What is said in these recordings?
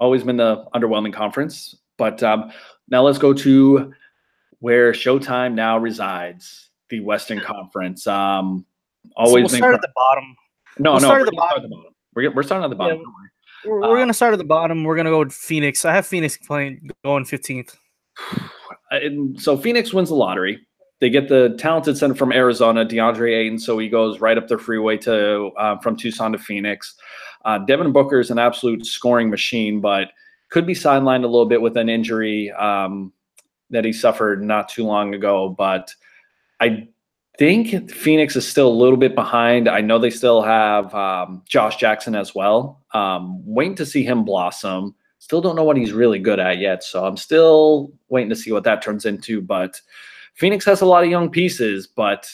Always been the underwhelming conference. But now let's go to where Showtime now resides, the Western Conference. So we'll start at the bottom. No, we'll no, start we're at the gonna start bottom. at the bottom. We're starting at the bottom. Yeah, we're gonna start at the bottom. We're gonna go with Phoenix. I have Phoenix going 15th. And so Phoenix wins the lottery. They get the talented center from Arizona, DeAndre Ayton, so he goes right up the freeway to from Tucson to Phoenix. Devin Booker is an absolute scoring machine, but could be sidelined a little bit with an injury that he suffered not too long ago. But I think Phoenix is still a little bit behind. I know they still have Josh Jackson as well. Waiting to see him blossom. Still don't know what he's really good at yet, so I'm still waiting to see what that turns into. But Phoenix has a lot of young pieces, but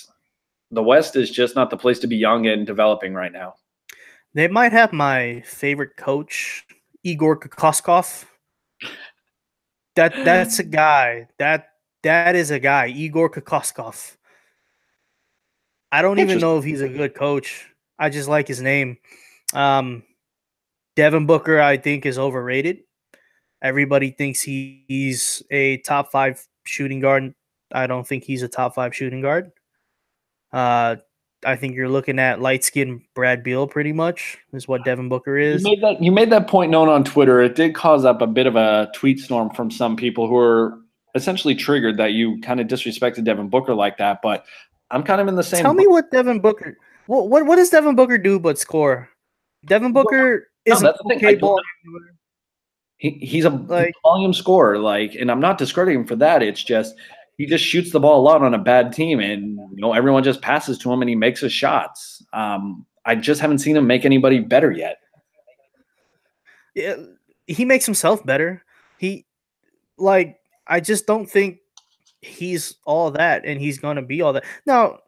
the West is just not the place to be young and developing right now. They might have my favorite coach, Igor Kokoskov. That's a guy. That is a guy, Igor Kokoskov. I don't even know if he's a good coach. I just like his name. Devin Booker, I think, is overrated. Everybody thinks he's a top 5 shooting guard. I don't think he's a top 5 shooting guard. I think you're looking at light-skinned Brad Beal pretty much is what Devin Booker is. You made that point known on Twitter. It did cause up a bit of a tweet storm from some people who were essentially triggered that you kind of disrespected Devin Booker like that, but I'm kind of in the same. Tell me what Devin Booker. What does Devin Booker do but score? Devin Booker is an okay ball. He's a volume scorer, and I'm not discrediting him for that. It's just he just shoots the ball a lot on a bad team, and everyone just passes to him, and he makes his shots. I just haven't seen him make anybody better yet. Yeah, he makes himself better. I just don't think he's all that, and he's going to be all that. Now,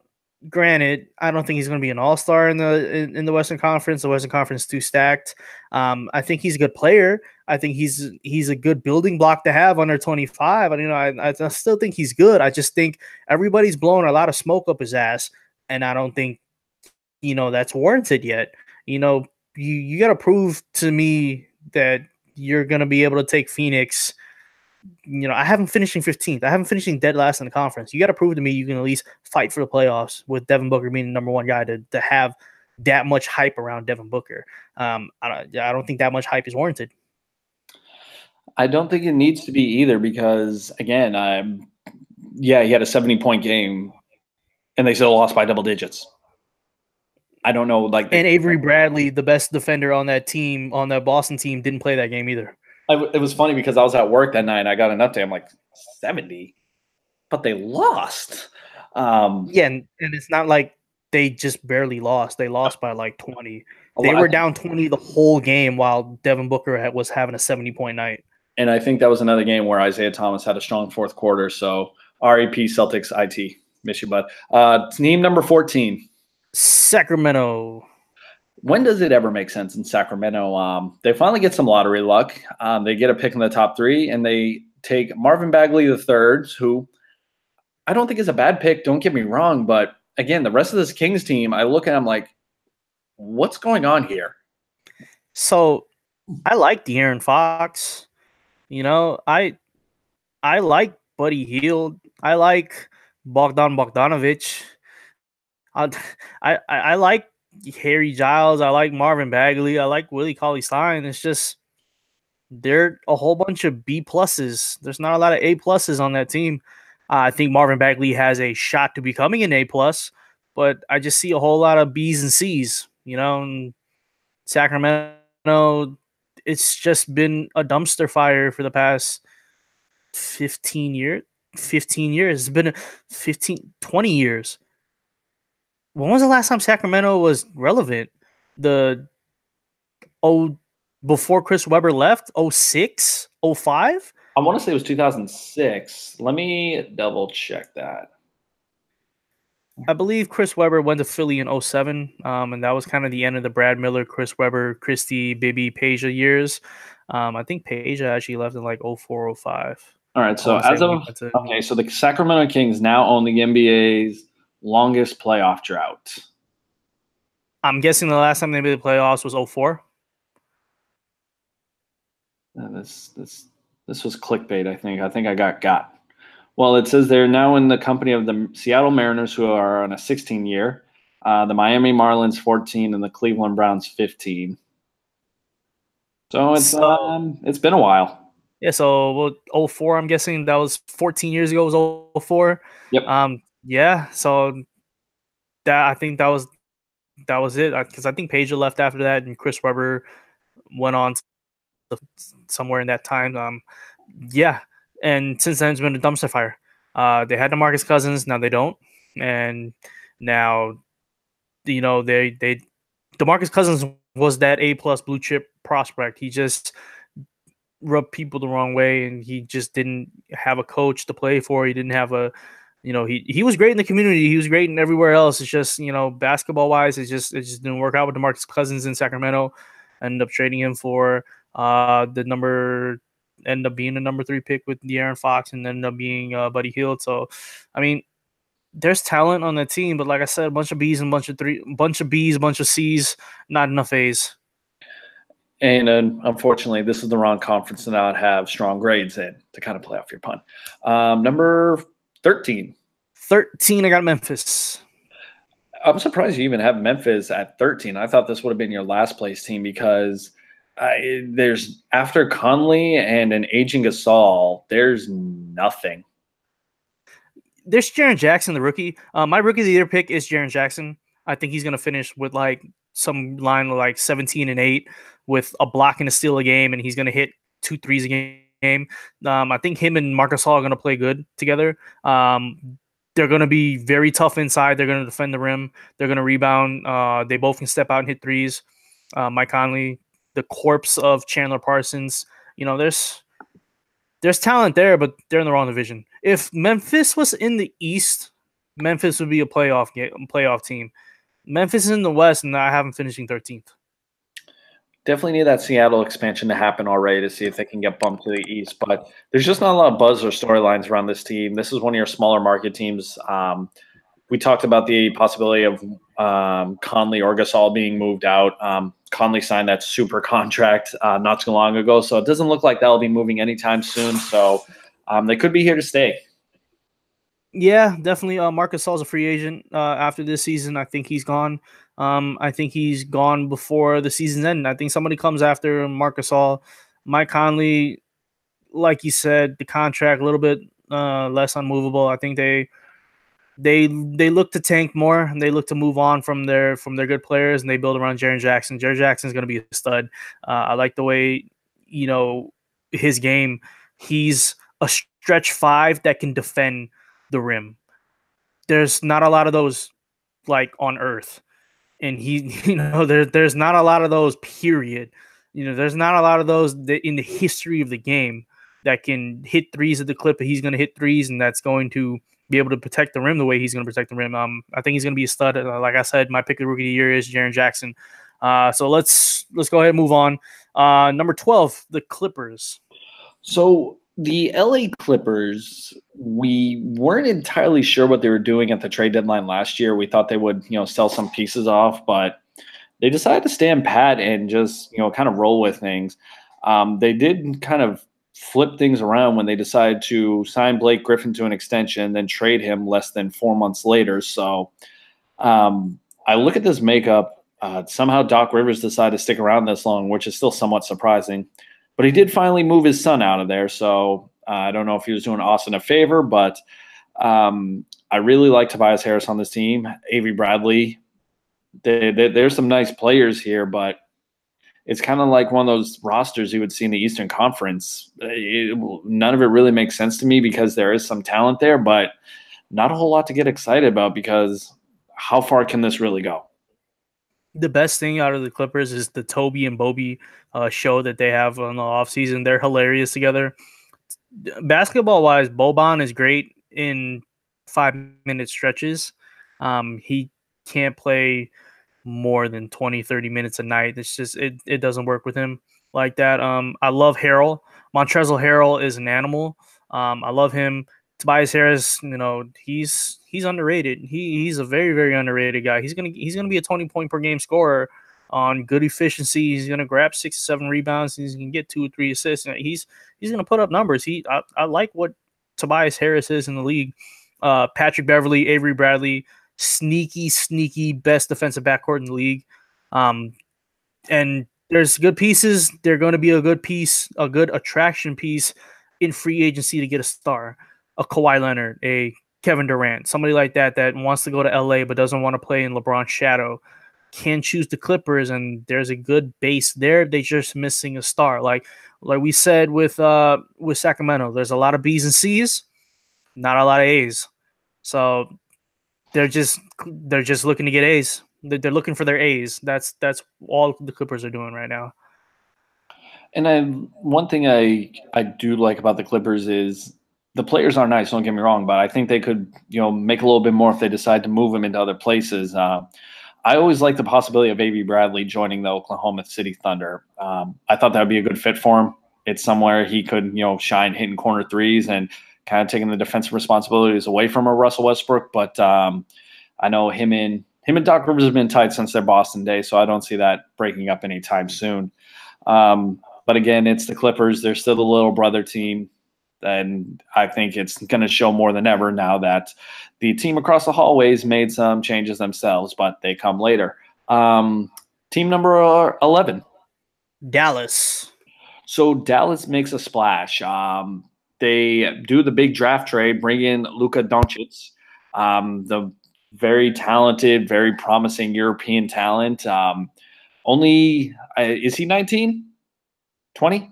granted, I don't think he's going to be an all-star in the Western Conference. The Western Conference is too stacked. I think he's a good player. I think he's a good building block to have under 25. I still think he's good. I just think everybody's blowing a lot of smoke up his ass, and I don't think that's warranted yet. You got to prove to me that you're going to be able to take Phoenix. I have him finishing 15th. I have him finishing dead last in the conference. You got to prove to me you can at least fight for the playoffs with Devin Booker being the number 1 guy to have that much hype around Devin Booker. I don't think that much hype is warranted. I don't think it needs to be either because, again, he had a 70-point game, and they still lost by double digits. I don't know. And Avery Bradley, the best defender on that team, on that Boston team, didn't play that game either. It was funny because I was at work that night and I got an update. I'm like, 70? But they lost. Yeah, and it's not like they just barely lost. They lost by like 20. They were down 20 the whole game while Devin Booker was having a 70-point night. And I think that was another game where Isaiah Thomas had a strong fourth quarter. So REP Celtics IT. Miss you, bud. Team number 14. Sacramento. When does it ever make sense in Sacramento? They finally get some lottery luck. They get a pick in the top 3, and they take Marvin Bagley III, who I don't think is a bad pick. Don't get me wrong. But, again, the rest of this Kings team, I look at them like, what's going on here? So I like De'Aaron Fox. I like Buddy Hield. I like Bogdan Bogdanovic. I like Harry Giles. I like Marvin Bagley. I like Willie Cauley-Stein. It's just they're a whole bunch of B pluses. There's not a lot of A pluses on that team. I think Marvin Bagley has a shot to becoming an A plus, but I just see a whole lot of B's and C's. In Sacramento, it's just been a dumpster fire for the past 15 years. 15 years. It's been 20 years. When was the last time Sacramento was relevant? Before Chris Webber left? 06? 05? I want to say it was 2006. Let me double check that. I believe Chris Webber went to Philly in 07, and that was kind of the end of the Brad Miller, Chris Webber, Christie, Bibby, Peja years. I think Peja actually left in like 04, 05. All right, so so the Sacramento Kings now own the NBA's longest playoff drought. I'm guessing the last time they made the playoffs was 04. This was clickbait. I think I got. Well, it says they're now in the company of the Seattle Mariners, who are on a 16-year, the Miami Marlins 14, and the Cleveland Browns 15. So it's been a while. Yeah, so 04, I'm guessing that was 14 years ago, was 04. Yep. Yeah, so I think that was it, because I think Pedro left after that and Chris Webber went on somewhere in that time. Yeah, and since then it's been a dumpster fire. They had DeMarcus Cousins, now they don't, and now DeMarcus Cousins was that A+ blue chip prospect. He just rubbed people the wrong way, and he just didn't have a coach to play for. He didn't have a he was great in the community. He was great in everywhere else. It's just, basketball wise, it just didn't work out with DeMarcus Cousins in Sacramento. Ended up trading him for ended up being the number 3 pick with De'Aaron Fox, and ended up being Buddy Hield. So, I mean, there's talent on the team, but like I said, a bunch of B's and a bunch of C's, not enough A's. And unfortunately, this is the wrong conference to not have strong grades in, to kind of play off your pun. Number 13. 13, I got Memphis. I'm surprised you even have Memphis at 13. I thought this would have been your last place team, because there's, after Conley and an aging Gasol, there's nothing. There's Jaren Jackson, the rookie. My rookie of the year pick is Jaren Jackson. I think he's going to finish with like some line of like 17 and 8 with a block and a steal a game, and he's going to hit 2 threes a game. I think him and Marc Gasol are going to play good together. They're going to be very tough inside. They're going to defend the rim. They're going to rebound. They both can step out and hit threes. Mike Conley, the corpse of Chandler Parsons. There's talent there, but they're in the wrong division. If Memphis was in the East, Memphis would be a playoff team. Memphis is in the West, and I have them finishing 13th. Definitely need that Seattle expansion to happen already to see if they can get bumped to the East. But there's just not a lot of buzz or storylines around this team. This is one of your smaller market teams. We talked about the possibility of Conley or Gasol being moved out. Conley signed that super contract not too long ago, so it doesn't look like that'll be moving anytime soon. So they could be here to stay. Yeah, definitely. Marc Gasol's a free agent after this season. I think he's gone. I think he's gone before the season's end. I think somebody comes after Marc Gasol. Mike Conley, like you said, the contract a little bit less unmovable. I think they look to tank more, and they look to move on from their good players, and they build around Jaren Jackson. Jaren Jackson is going to be a stud. I like the way his game. He's a stretch 5 that can defend the rim. There's not a lot of those like on earth, and there's not a lot of those, period. There's not a lot of those in the history of the game that can hit threes at the clip that he's going to hit threes, and that's going to be able to protect the rim the way he's going to protect the rim. I think he's going to be a stud. Like I said, my pick of the rookie of the year is Jaren Jackson. So let's go ahead and move on. Number 12, the Clippers. So the LA Clippers, we weren't entirely sure what they were doing at the trade deadline last year. We thought they would, sell some pieces off, but they decided to stand pat and just, kind of roll with things. They did kind of flip things around when they decided to sign Blake Griffin to an extension, then trade him less than 4 months later. So I look at this makeup. Somehow Doc Rivers decided to stick around this long, which is still somewhat surprising. But he did finally move his son out of there, so I don't know if he was doing Austin a favor, but I really like Tobias Harris on this team. Avery Bradley. There's some nice players here, but it's kind of like one of those rosters you would see in the Eastern Conference. None of it really makes sense to me because there is some talent there, but not a whole lot to get excited about, because how far can this really go? The best thing out of the Clippers is the Toby and Bobby show that they have on the offseason. They're hilarious together. Basketball-wise, Boban is great in 5-minute stretches. He can't play more than 20, 30 minutes a night. It's just it doesn't work with him like that. I love Harrell. Montrezl Harrell is an animal. I love him. Tobias Harris, he's underrated. He's a very, very underrated guy. He's gonna be a 20-point per game scorer, on good efficiency. He's going to grab 6 or 7 rebounds. He's going to get 2 or 3 assists. And he's going to put up numbers. I like what Tobias Harris is in the league. Patrick Beverley, Avery Bradley, sneaky best defensive backcourt in the league. And there's good pieces. They're going to be a good piece, a good attraction piece in free agency to get a star, a Kawhi Leonard, a Kevin Durant, somebody like that wants to go to LA but doesn't want to play in LeBron's shadow, can choose the Clippers, and there's a good base there. They're just missing a star. Like we said with Sacramento, there's a lot of B's and C's, not a lot of A's. So they're just looking to get A's. They're looking for their A's. That's all the Clippers are doing right now. And one thing I do like about the Clippers is the players are nice, don't get me wrong, but I think they could, make a little bit more if they decide to move them into other places. I always like the possibility of Avery Bradley joining the Oklahoma City Thunder. I thought that would be a good fit for him. It's somewhere he could, shine, hitting corner threes and kind of taking the defensive responsibilities away from a Russell Westbrook. But I know him and Doc Rivers have been tight since their Boston days, so I don't see that breaking up anytime soon. But again, it's the Clippers. They're still the little brother team. And I think it's going to show more than ever now that the team across the hallways made some changes themselves, but they come later. Team number 11. Dallas. So Dallas makes a splash. They do the big draft trade, bring in Luka Doncic, the very talented, very promising European talent. Is he 19? 20?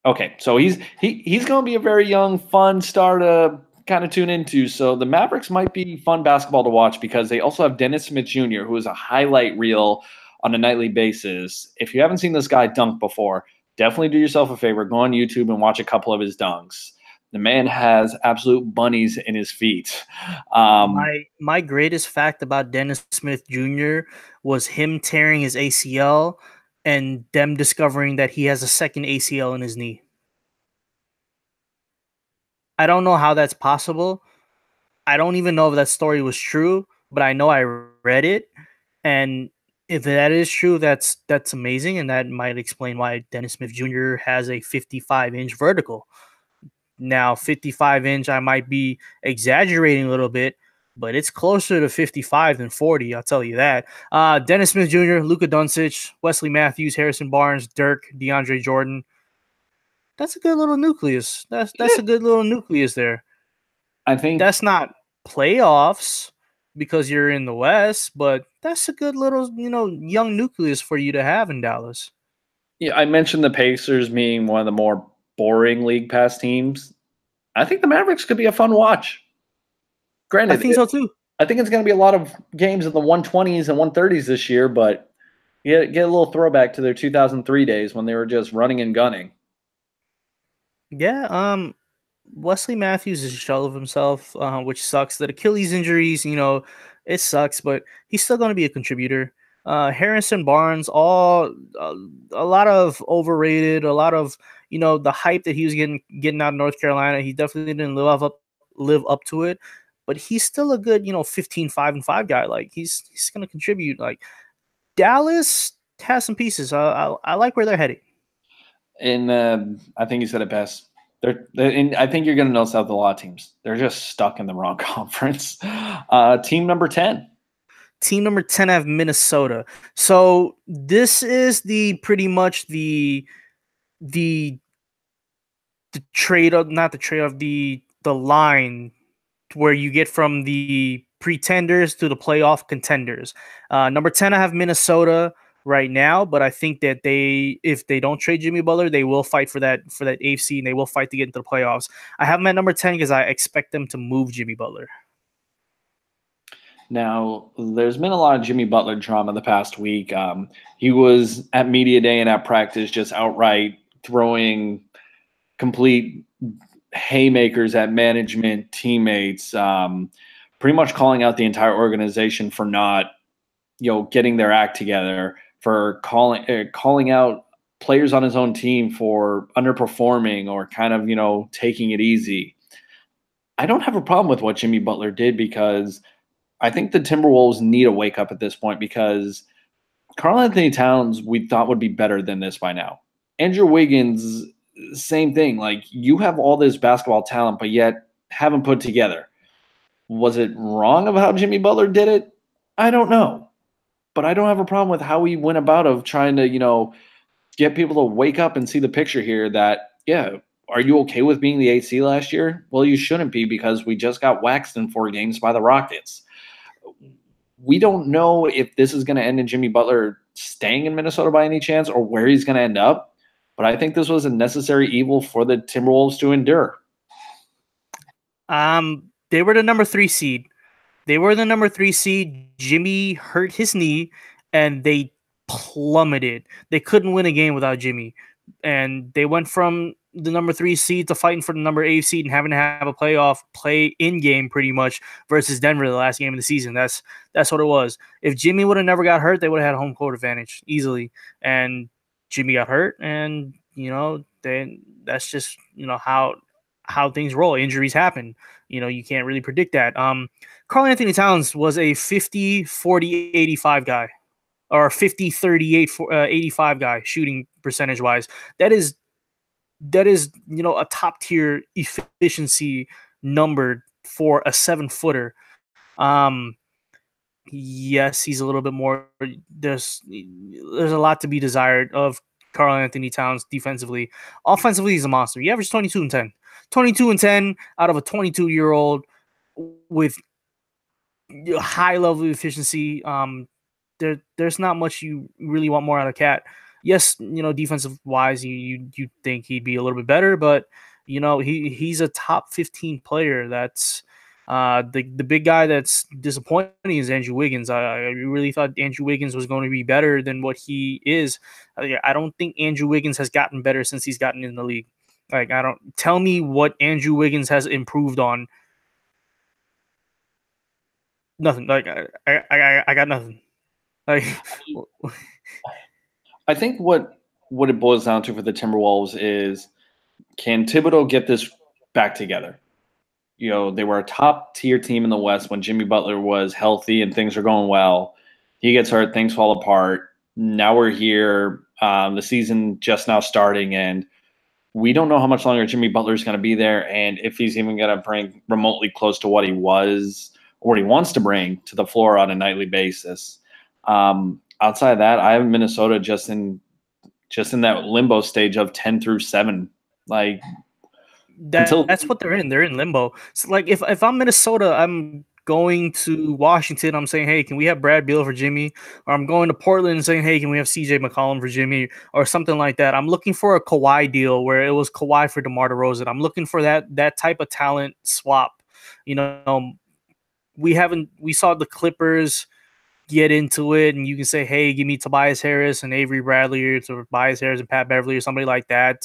Okay, so he's going to be a very young, fun star to kind of tune into. So the Mavericks might be fun basketball to watch because they also have Dennis Smith Jr., who is a highlight reel on a nightly basis. If you haven't seen this guy dunk before, definitely do yourself a favor. Go on YouTube and watch a couple of his dunks. The man has absolute bunnies in his feet. My greatest fact about Dennis Smith Jr. was him tearing his ACL and them discovering that he has a second ACL in his knee. I don't know how that's possible. I don't even know if that story was true, but I know I read it. And if that is true, that's amazing. And that might explain why Dennis Smith Jr. has a 55-inch vertical. Now, 55-inch, I might be exaggerating a little bit, but it's closer to 55 than 40, I'll tell you that. Dennis Smith Jr., Luka Doncic, Wesley Matthews, Harrison Barnes, Dirk, DeAndre Jordan. That's a good little nucleus. That's a good little nucleus there. I think that's not playoffs because you're in the West, but that's a good little, young nucleus for you to have in Dallas. Yeah, I mentioned the Pacers being one of the more boring league pass teams. I think the Mavericks could be a fun watch. Granted, I think so too. I think it's going to be a lot of games in the 120s and 130s this year, but get a little throwback to their 2003 days when they were just running and gunning. Yeah, Wesley Matthews is a shell of himself, which sucks. That Achilles injuries, it sucks, but he's still going to be a contributor. Harrison Barnes, a lot of overrated, a lot of the hype that he was getting out of North Carolina. He definitely didn't live up to it, but he's still a good 15-5-5 guy. Like he's going to contribute. Like Dallas has some pieces. I like where they're heading. And I think you said it best. And I think you're going to notice that with a lot of teams. They're just stuck in the wrong conference. Team number 10. Team number 10 have Minnesota. So this is pretty much the trade of, not the trade of the line where you get from the pretenders to the playoff contenders. Number 10, I have Minnesota right now, but I think that if they don't trade Jimmy Butler, they will fight for that AFC and they will fight to get into the playoffs. I have them at number 10 because I expect them to move Jimmy Butler. Now, there's been a lot of Jimmy Butler drama the past week. He was at media day and at practice just outright throwing complete haymakers at management, teammates, pretty much calling out the entire organization for not, getting their act together, for calling out players on his own team for underperforming or kind of, taking it easy. I don't have a problem with what Jimmy Butler did because I think the Timberwolves need a wake up at this point because Karl Anthony Towns, we thought would be better than this by now. Andrew Wiggins, same thing. Like, you have all this basketball talent, but yet haven't put together. Was it wrong of how Jimmy Butler did it? I don't know. But I don't have a problem with how he went about of trying to, get people to wake up and see the picture here that, yeah, are you okay with being the AC last year? Well, you shouldn't be, because we just got waxed in 4 games by the Rockets. We don't know if this is going to end in Jimmy Butler staying in Minnesota by any chance, or where he's going to end up. But I think this was a necessary evil for the Timberwolves to endure. They were the number 3 seed. Jimmy hurt his knee, and they plummeted. They couldn't win a game without Jimmy, and they went from the number 3 seed to fighting for the number 8 seed and having to have a playoff play-in game pretty much versus Denver the last game of the season. That's what it was. If Jimmy would have never got hurt, they would have had home court advantage easily. And Jimmy got hurt, and then that's just how things roll. Injuries happen. You can't really predict that. Karl Anthony Towns was a 50-40-85 guy, or 50-38-85 guy shooting percentage wise. That is a top tier efficiency number for a 7-footer. Yes, he's a little bit more. There's a lot to be desired of Karl Anthony Towns defensively. Offensively, he's a monster. He averaged 22 and 10. 22 and 10 out of a 22-year-old with high level of efficiency. There's not much you really want more out of Cat. Yes, defensive wise, you think he'd be a little bit better, but he's a top 15 player. That's the big guy that's disappointing is Andrew Wiggins. I really thought Andrew Wiggins was going to be better than what he is. I don't think Andrew Wiggins has gotten better since he's gotten in the league. Like, tell me what Andrew Wiggins has improved on. Nothing. Like, I got nothing. Like, I think what it boils down to for the Timberwolves is, can Thibodeau get this back together? They were a top tier team in the West when Jimmy Butler was healthy and things are going well. He gets hurt, things fall apart. Now we're here. The season just now starting, and we don't know how much longer Jimmy Butler is going to be there, and if he's even going to bring remotely close to what he was or what he wants to bring to the floor on a nightly basis. Outside of that, I have Minnesota just in that limbo stage of 10 through 7. Like, that's what they're in. They're in limbo. So, like, if I'm Minnesota, I'm going to Washington, I'm saying, hey, can we have Brad Beal for Jimmy? Or I'm going to Portland and saying, hey, can we have CJ McCollum for Jimmy? Or something like that. I'm looking for a Kawhi deal where it was Kawhi for DeMar DeRozan. I'm looking for that type of talent swap. We saw the Clippers get into it, and you can say, hey, give me Tobias Harris and Avery Bradley, or Tobias Harris and Pat Beverly, or somebody like that,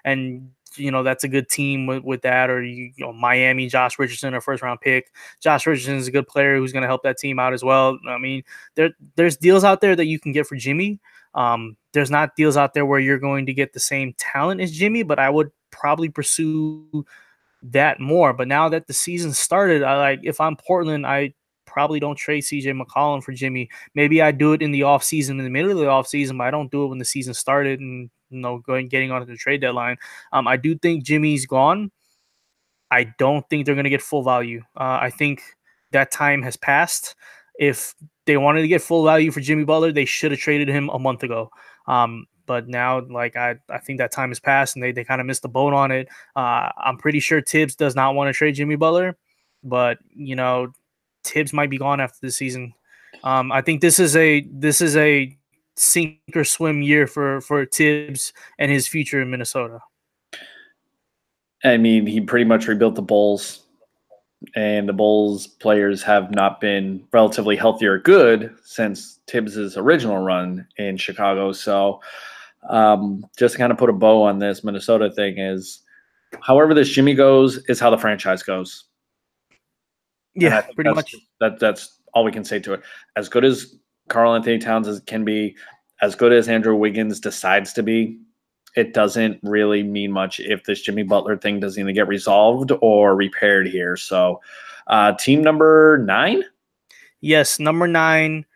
that's a good team with that. Or Miami, Josh Richardson, a first-round pick. Josh Richardson is a good player who's going to help that team out as well. I mean, there's deals out there that you can get for Jimmy. There's not deals out there where you're going to get the same talent as Jimmy, but I would probably pursue that more. But now that the season started, if I'm Portland, I probably don't trade CJ McCollum for Jimmy. Maybe I do it in the offseason, in the middle of the offseason, but I don't do it when the season started and getting onto the trade deadline. I do think Jimmy's gone. I don't think they're going to get full value. I think that time has passed. If they wanted to get full value for Jimmy Butler, they should have traded him a month ago. But now, I think that time has passed, and they kind of missed the boat on it. I'm pretty sure Tibbs does not want to trade Jimmy Butler, but Tibbs might be gone after the season. I think this is a sink or swim year for Tibbs and his future in Minnesota. I mean, he pretty much rebuilt the Bulls, and the Bulls players have not been relatively healthy or good since Tibbs's original run in Chicago. So just to kind of put a bow on this Minnesota thing is, however this Jimmy goes is how the franchise goes. Yeah, pretty much. That's all we can say to it. As good as Karl Anthony Towns can be, as good as Andrew Wiggins decides to be, it doesn't really mean much if this Jimmy Butler thing doesn't even get resolved or repaired here. So team number 9? Yes, number 9.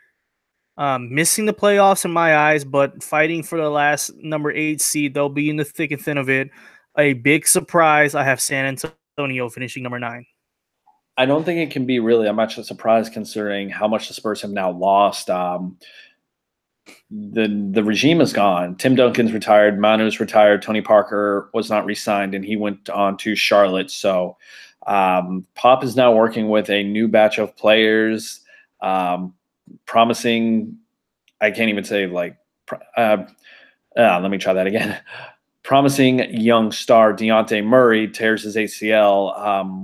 Missing the playoffs in my eyes, but fighting for the last number 8 seed. They'll be in the thick and thin of it. A big surprise. I have San Antonio finishing number 9. I don't think it can be really that much a surprise considering how much the Spurs have now lost. The regime is gone. Tim Duncan's retired, Manu's retired, Tony Parker was not re-signed, and he went on to Charlotte. So Pop is now working with a new batch of players, promising. I can't even say like. Let me try that again. Promising young star Dejounte Murray tears his ACL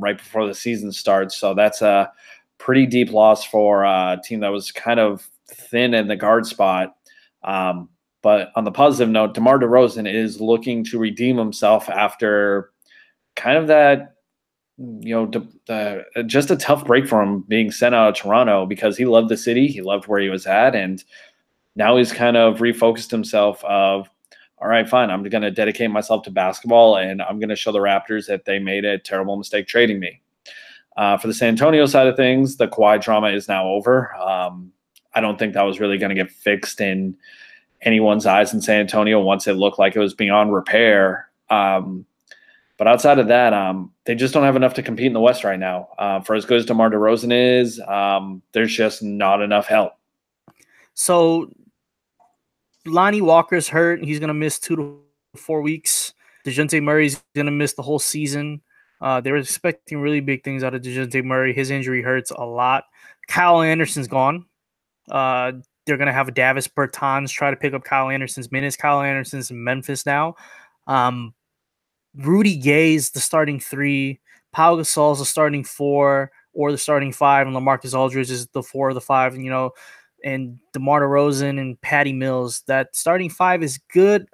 right before the season starts. So that's a pretty deep loss for a team that was kind of thin in the guard spot. But on the positive note, DeMar DeRozan is looking to redeem himself after kind of that, just a tough break for him being sent out of Toronto because he loved the city. He loved where he was at. And now he's kind of refocused himself of, all right, fine, I'm going to dedicate myself to basketball, and I'm going to show the Raptors that they made a terrible mistake trading me. For the San Antonio side of things, the Kawhi drama is now over. I don't think that was really going to get fixed in anyone's eyes in San Antonio once it looked like it was beyond repair. But outside of that, they just don't have enough to compete in the West right now. For as good as DeMar DeRozan is, there's just not enough help. So Lonnie Walker's hurt. He's going to miss 2 to 4 weeks. DeJounte Murray's going to miss the whole season. They were expecting really big things out of DeJounte Murray. His injury hurts a lot. Kyle Anderson's gone. They're going to have Davis Bertans try to pick up Kyle Anderson's minutes. Kyle Anderson's in Memphis now. Rudy Gay's the starting 3. Pau Gasol's the starting 4 or the starting 5, and LaMarcus Aldridge is the 4 or the 5. And DeMar DeRozan and Patty Mills. That starting 5 is good.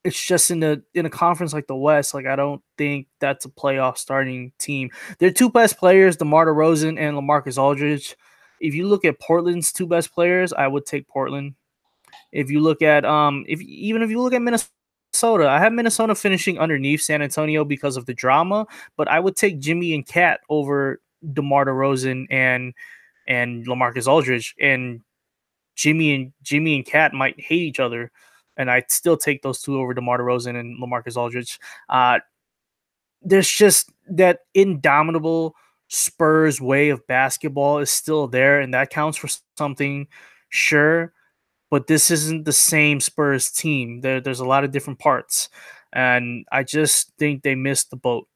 It's just in a conference like the West. Like, I don't think that's a playoff starting team. Their 2 best players, DeMar DeRozan and LaMarcus Aldridge. If you look at Portland's 2 best players, I would take Portland. If you look at if you look at Minnesota, I have Minnesota finishing underneath San Antonio because of the drama, but I would take Jimmy and Cat over DeMar DeRozan and LaMarcus Aldridge. And Jimmy and Cat might hate each other, and I'd still take those 2 over DeMar DeRozan and LaMarcus Aldridge. There's just that indomitable Spurs way of basketball is still there, and that counts for something, sure. But this isn't the same Spurs team. There's a lot of different parts, and I just think they missed the boat.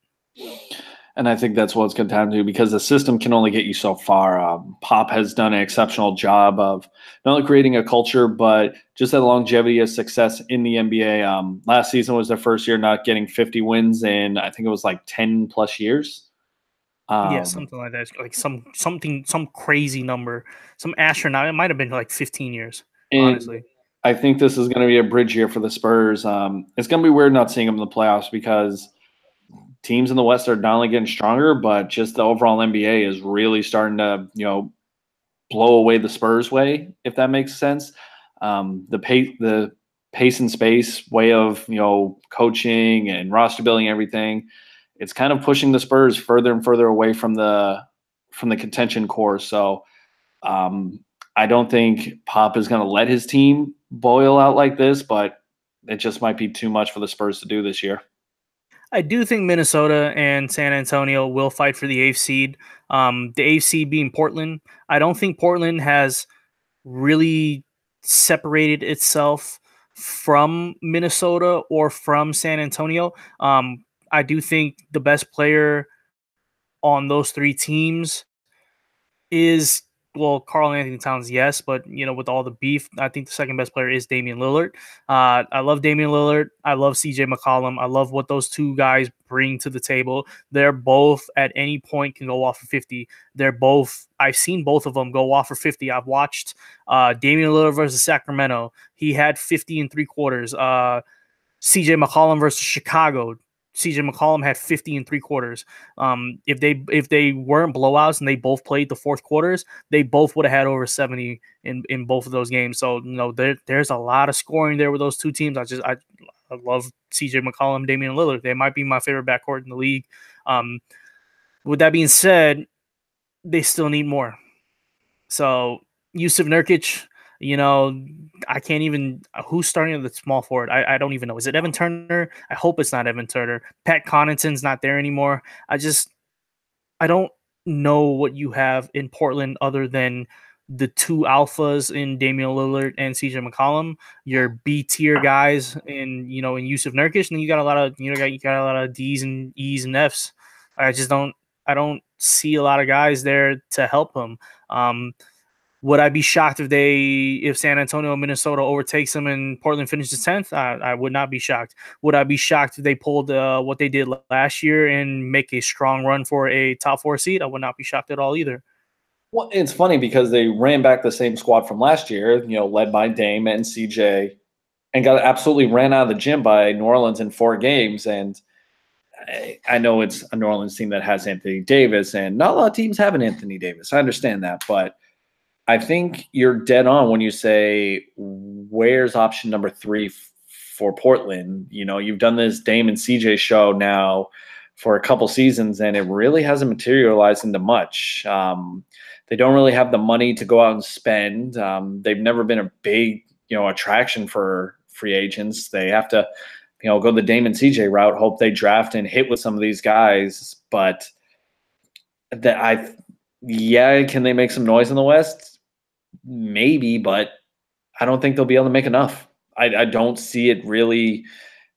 And I think that's what it's come down to because the system can only get you so far. Pop has done an exceptional job of not only creating a culture, but just that longevity of success in the NBA. Last season was their first year not getting 50 wins in, I think it was like 10 plus years. Yeah, something like that. Like some crazy number, some astronaut. It might have been like 15 years, honestly. I think this is going to be a bridge year for the Spurs. It's going to be weird not seeing them in the playoffs because teams in the West are not only getting stronger, but just the overall NBA is really starting to, blow away the Spurs way, if that makes sense. The pace and space way of, coaching and roster building, everything. It's kind of pushing the Spurs further and further away from the contention core. So I don't think Pop is going to let his team boil out like this, but it just might be too much for the Spurs to do this year. I do think Minnesota and San Antonio will fight for the 8th seed. The 8th seed being Portland. I don't think Portland has really separated itself from Minnesota or from San Antonio. I do think the best player on those 3 teams is, well, Karl Anthony Towns, yes, but with all the beef, I think the second best player is Damian Lillard. I love Damian Lillard. I love CJ McCollum. I love what those 2 guys bring to the table. They're both at any point can go off for 50. I've seen both of them go off for 50. I've watched Damian Lillard versus Sacramento. He had 50 in 3 quarters. CJ McCollum versus Chicago. CJ McCollum had 50 in 3 quarters. If they weren't blowouts and they both played the 4th quarters, they both would have had over 70 in both of those games. So there's a lot of scoring there with those 2 teams. I love CJ McCollum, Damian Lillard. They might be my favorite backcourt in the league. With that being said, they still need more. So Yusuf Nurkic, I can't even who's starting at the small forward. I don't even know. Is it Evan Turner? I hope it's not Evan Turner. Pat Connaughton's not there anymore. I don't know what you have in Portland other than the two alphas in Damian Lillard and CJ McCollum, your B tier guys in Yusuf Nurkic, and you got a lot of you got a lot of D's and E's and F's. I don't see a lot of guys there to help them. Would I be shocked if San Antonio and Minnesota overtakes them and Portland finishes 10th? I would not be shocked. Would I be shocked if they pulled what they did last year and make a strong run for a top 4 seed? I would not be shocked at all either. Well, it's funny because they ran back the same squad from last year, led by Dame and CJ, and got absolutely ran out of the gym by New Orleans in 4 games. And I know it's a New Orleans team that has Anthony Davis, and not a lot of teams have an Anthony Davis. I understand that, but I think you're dead on when you say, where's option number 3 for Portland? You've done this Dame and CJ show now for a couple seasons, and it really hasn't materialized into much. They don't really have the money to go out and spend. They've never been a big, attraction for free agents. They have to, go the Dame and CJ route, hope they draft and hit with some of these guys. But can they make some noise in the West? Maybe, but I don't think they'll be able to make enough. I don't see it really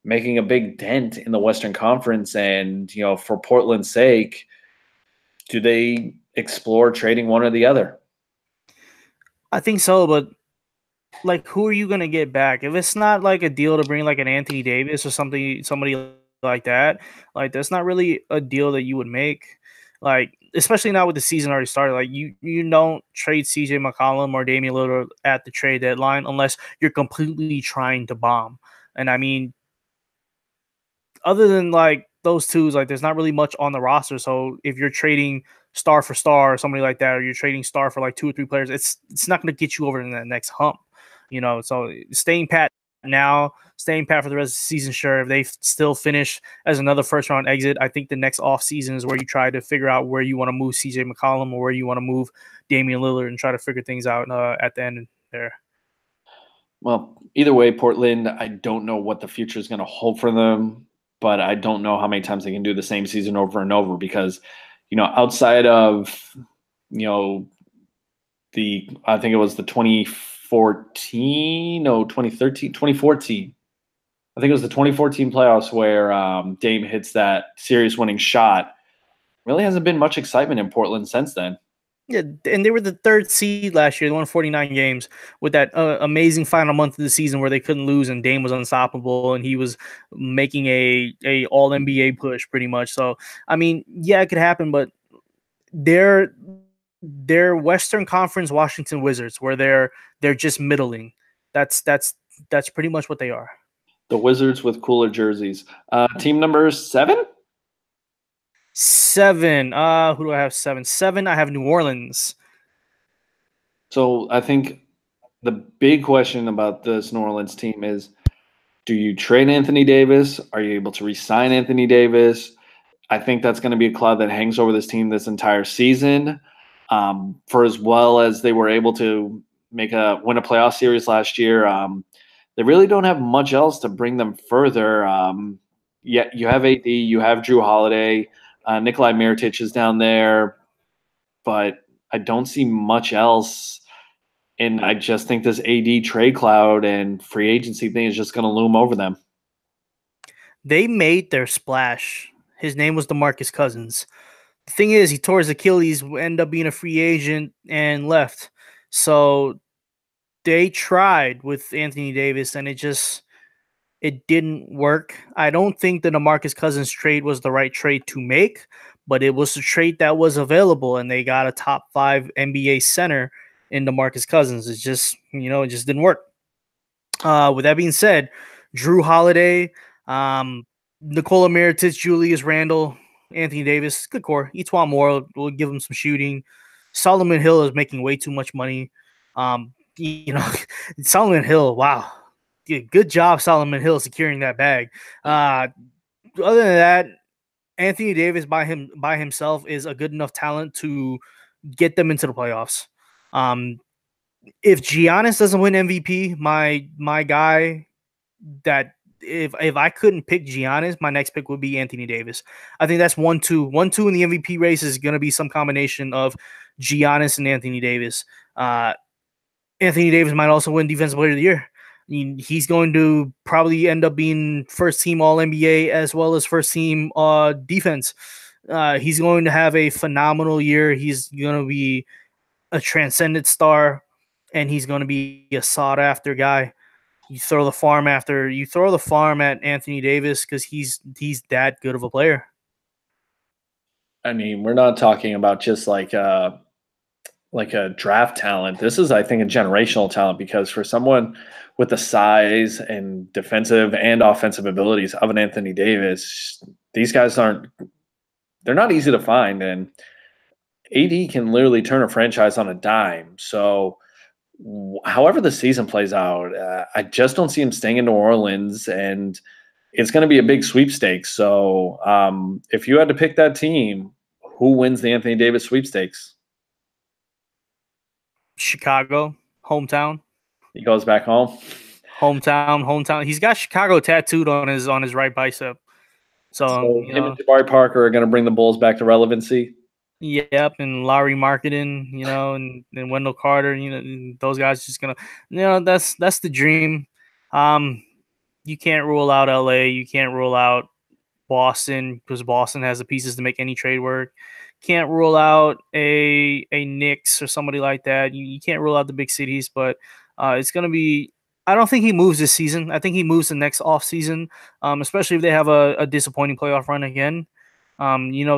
making a big dent in the Western Conference. And, for Portland's sake, do they explore trading one or the other? I think so, but who are you going to get back? If it's not like a deal to bring like an Anthony Davis or somebody like that, that's not really a deal that you would make. Especially now with the season already started, you don't trade CJ McCollum or Damian Lillard at the trade deadline unless you're completely trying to bomb. And I mean, other than those two, there's not really much on the roster. So if you're trading star for star or somebody like that, or you're trading star for 2 or 3 players, it's not going to get you over in that next hump. So staying pat now, staying pat for the rest of the season. Sure, if they still finish as another first round exit, I think the next off season is where you try to figure out where you want to move CJ McCollum or where you want to move Damian Lillard and try to figure things out at the end there. Well, either way, Portland, I don't know what the future is going to hold for them, but I don't know how many times they can do the same season over and over because, outside of, I think it was the 2014 I think it was the 2014 playoffs where Dame hits that series winning shot. Really hasn't been much excitement in Portland since then. Yeah, and they were the 3rd seed last year. They won 49 games with that amazing final month of the season where they couldn't lose and Dame was unstoppable and he was making a all NBA push pretty much. So, I mean, yeah, it could happen, but they're Western Conference Washington Wizards where they're just middling. That's pretty much what they are. The Wizards with cooler jerseys. Team number 7? 7. Who do I have? 7. 7. I have New Orleans. So I think the big question about this New Orleans team is, do you trade Anthony Davis? Are you able to re-sign Anthony Davis? I think that's going to be a cloud that hangs over this team this entire season. For as well as they were able to win a playoff series last year, they really don't have much else to bring them further. Yet you have AD, you have Jrue Holiday, Nikolai Mirotic is down there, but I don't see much else. And I just think this AD trade cloud and free agency thing is just going to loom over them. They made their splash. His name was DeMarcus Cousins. The thing is, he tore his Achilles, ended up being a free agent, and left. So they tried with Anthony Davis, and it didn't work. I don't think the DeMarcus Cousins trade was the right trade to make, but it was a trade that was available, and they got a top 5 NBA center in DeMarcus Cousins. It just didn't work. With that being said, Jrue Holiday, Nikola Mirotic, Julius Randle, Anthony Davis, good core. Etuan Moore will give him some shooting. Solomon Hill is making way too much money. Solomon Hill, wow. Good job, Solomon Hill, securing that bag. Other than that, Anthony Davis by himself is a good enough talent to get them into the playoffs. if Giannis doesn't win MVP, my guy that if I couldn't pick Giannis, my next pick would be Anthony Davis. I think that's 1-2. 1-2 in the MVP race is going to be some combination of Giannis and Anthony Davis. Anthony Davis might also win Defensive Player of the Year. I mean, he's going to probably end up being first team All NBA as well as first team defense. He's going to have a phenomenal year. He's going to be a transcendent star, and he's going to be a sought after guy. You throw the farm at Anthony Davis because he's that good of a player. I mean, we're not talking about just like a draft talent. This is, I think, a generational talent because for someone with the size and defensive and offensive abilities of an Anthony Davis, these guys they're not easy to find. And AD can literally turn a franchise on a dime. So however the season plays out, I just don't see him staying in New Orleans, and it's going to be a big sweepstakes. So if you had to pick that team, who wins the Anthony Davis sweepstakes? Chicago, hometown. He goes back home. Hometown. He's got Chicago tattooed on his right bicep. So him and Jabari Parker are going to bring the Bulls back to relevancy. Yep, and Larry Marketing, and Wendell Carter, those guys just gonna, that's the dream. You can't rule out LA. You can't rule out Boston because Boston has the pieces to make any trade work. Can't rule out a Knicks or somebody like that. You can't rule out the big cities, but it's gonna be. I don't think he moves this season. I think he moves the next off season, especially if they have a disappointing playoff run again.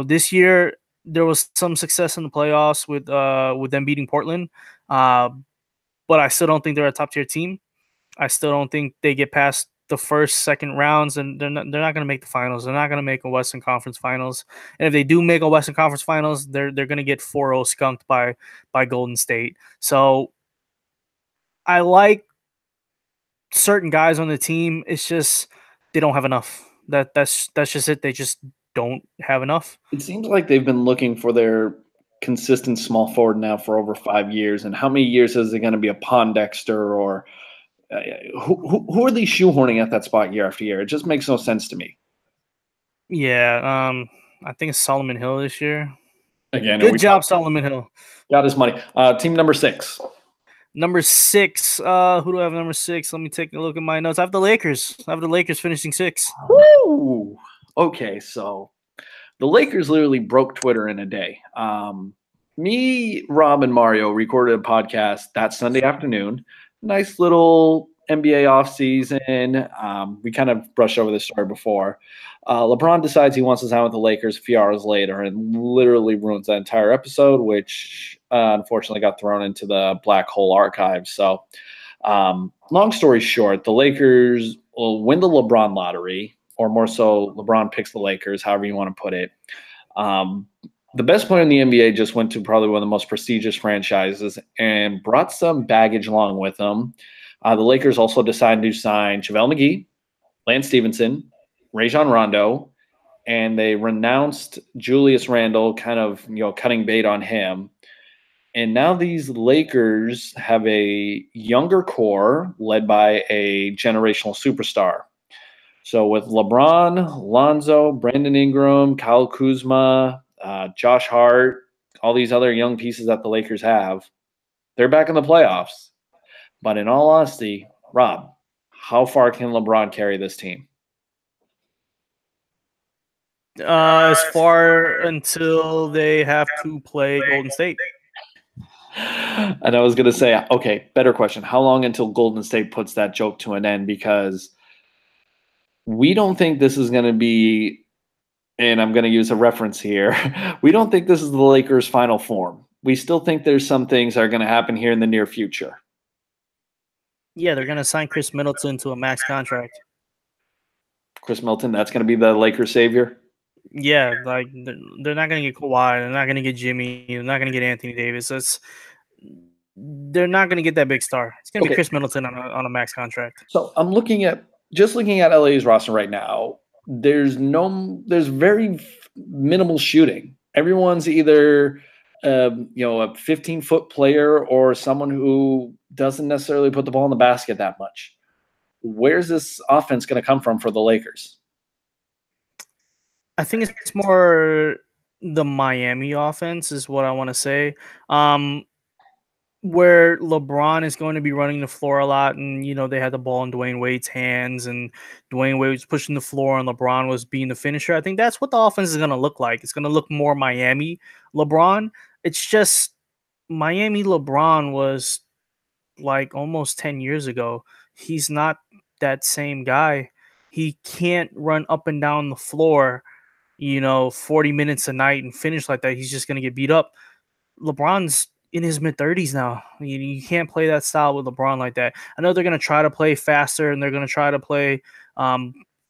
This year there was some success in the playoffs with them beating Portland, but I still don't think they're a top tier team. I still don't think they get past the first, second rounds, and they're not going to make the finals. They're not going to make a Western Conference Finals. And if they do make a Western Conference Finals, they're going to get 4-0 skunked by Golden State. So I like certain guys on the team. It's just they don't have enough. That's just it. They just don't have enough. It seems like they've been looking for their consistent small forward now for over 5 years. And how many years is it going to be a Pondexter or who are they shoehorning at that spot year after year? It just makes no sense to me. Yeah, I think it's Solomon Hill this year. Again, good job, Solomon Hill. Got his money. Team number 6. Number 6. Who do I have number 6? Let me take a look at my notes. I have the Lakers. Finishing 6. Woo! Okay, so the Lakers literally broke Twitter in a day. Me, Rob, and Mario recorded a podcast that Sunday afternoon. Nice little NBA offseason. We kind of brushed over this story before. LeBron decides he wants to sign with the Lakers a few hours later and literally ruins that entire episode, which unfortunately got thrown into the black hole archive. So long story short, the Lakers will win the LeBron lottery, or more so LeBron picks the Lakers, however you want to put it. The best player in the NBA just went to probably one of the most prestigious franchises and brought some baggage along with them. The Lakers also decided to sign JaVale McGee, Lance Stevenson, Rajon Rondo, and they renounced Julius Randle, kind of cutting bait on him. And now these Lakers have a younger core led by a generational superstar. So with LeBron, Lonzo, Brandon Ingram, Kyle Kuzma, Josh Hart, all these other young pieces that the Lakers have, they're back in the playoffs. But in all honesty, Rob, how far can LeBron carry this team? As far until they have to play Golden State. And I was going to say, okay, better question. How long until Golden State puts that joke to an end? Because we don't think this is going to be, and I'm going to use a reference here, we don't think this is the Lakers' final form. We still think there's some things that are going to happen here in the near future. Yeah, they're going to sign Chris Middleton to a max contract. Chris Middleton, that's going to be the Lakers' savior? Yeah, like they're not going to get Kawhi. They're not going to get Jimmy. They're not going to get Anthony Davis. They're not going to get that big star. It's going to be Chris Middleton on a max contract. So I'm looking at LA's roster right now. There's very minimal shooting. Everyone's either a 15-foot player or someone who doesn't necessarily put the ball in the basket that much. Where's this offense going to come from for the Lakers? I think it's more the Miami offense is what I want to say. Where LeBron is going to be running the floor a lot, and they had the ball in Dwayne Wade's hands, and Dwayne Wade was pushing the floor, and LeBron was being the finisher. I think that's what the offense is going to look like. It's going to look more Miami LeBron. It's just Miami LeBron was like almost 10 years ago. He's not that same guy. He can't run up and down the floor, 40 minutes a night and finish like that. He's just going to get beat up. LeBron's in his mid-30s now. You can't play that style with LeBron like that. I know they're going to try to play faster, and they're going to try to play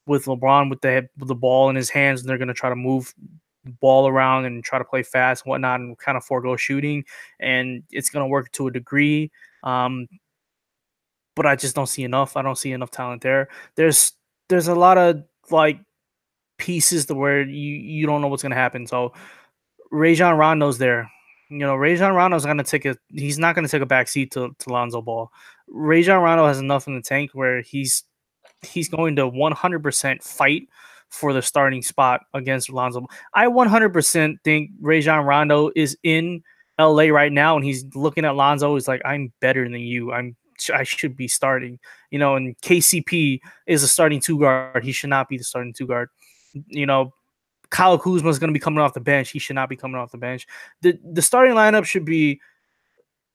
with LeBron with the ball in his hands, and they're going to try to move the ball around and try to play fast and whatnot and kind of forego shooting, and it's going to work to a degree. But I just don't see enough. I don't see enough talent there. There's a lot of like pieces to where you don't know what's going to happen. So Rajon Rondo's there. Rajon Rondo's he's not going to take a backseat to Lonzo Ball. Rajon Rondo has enough in the tank where he's going to 100% fight for the starting spot against Lonzo. I 100% think Rajon Rondo is in LA right now, and he's looking at Lonzo. He's like, I'm better than you. I should be starting. And KCP is a starting 2 guard. He should not be the starting 2 guard. Kyle Kuzma is going to be coming off the bench. He should not be coming off the bench. The starting lineup should be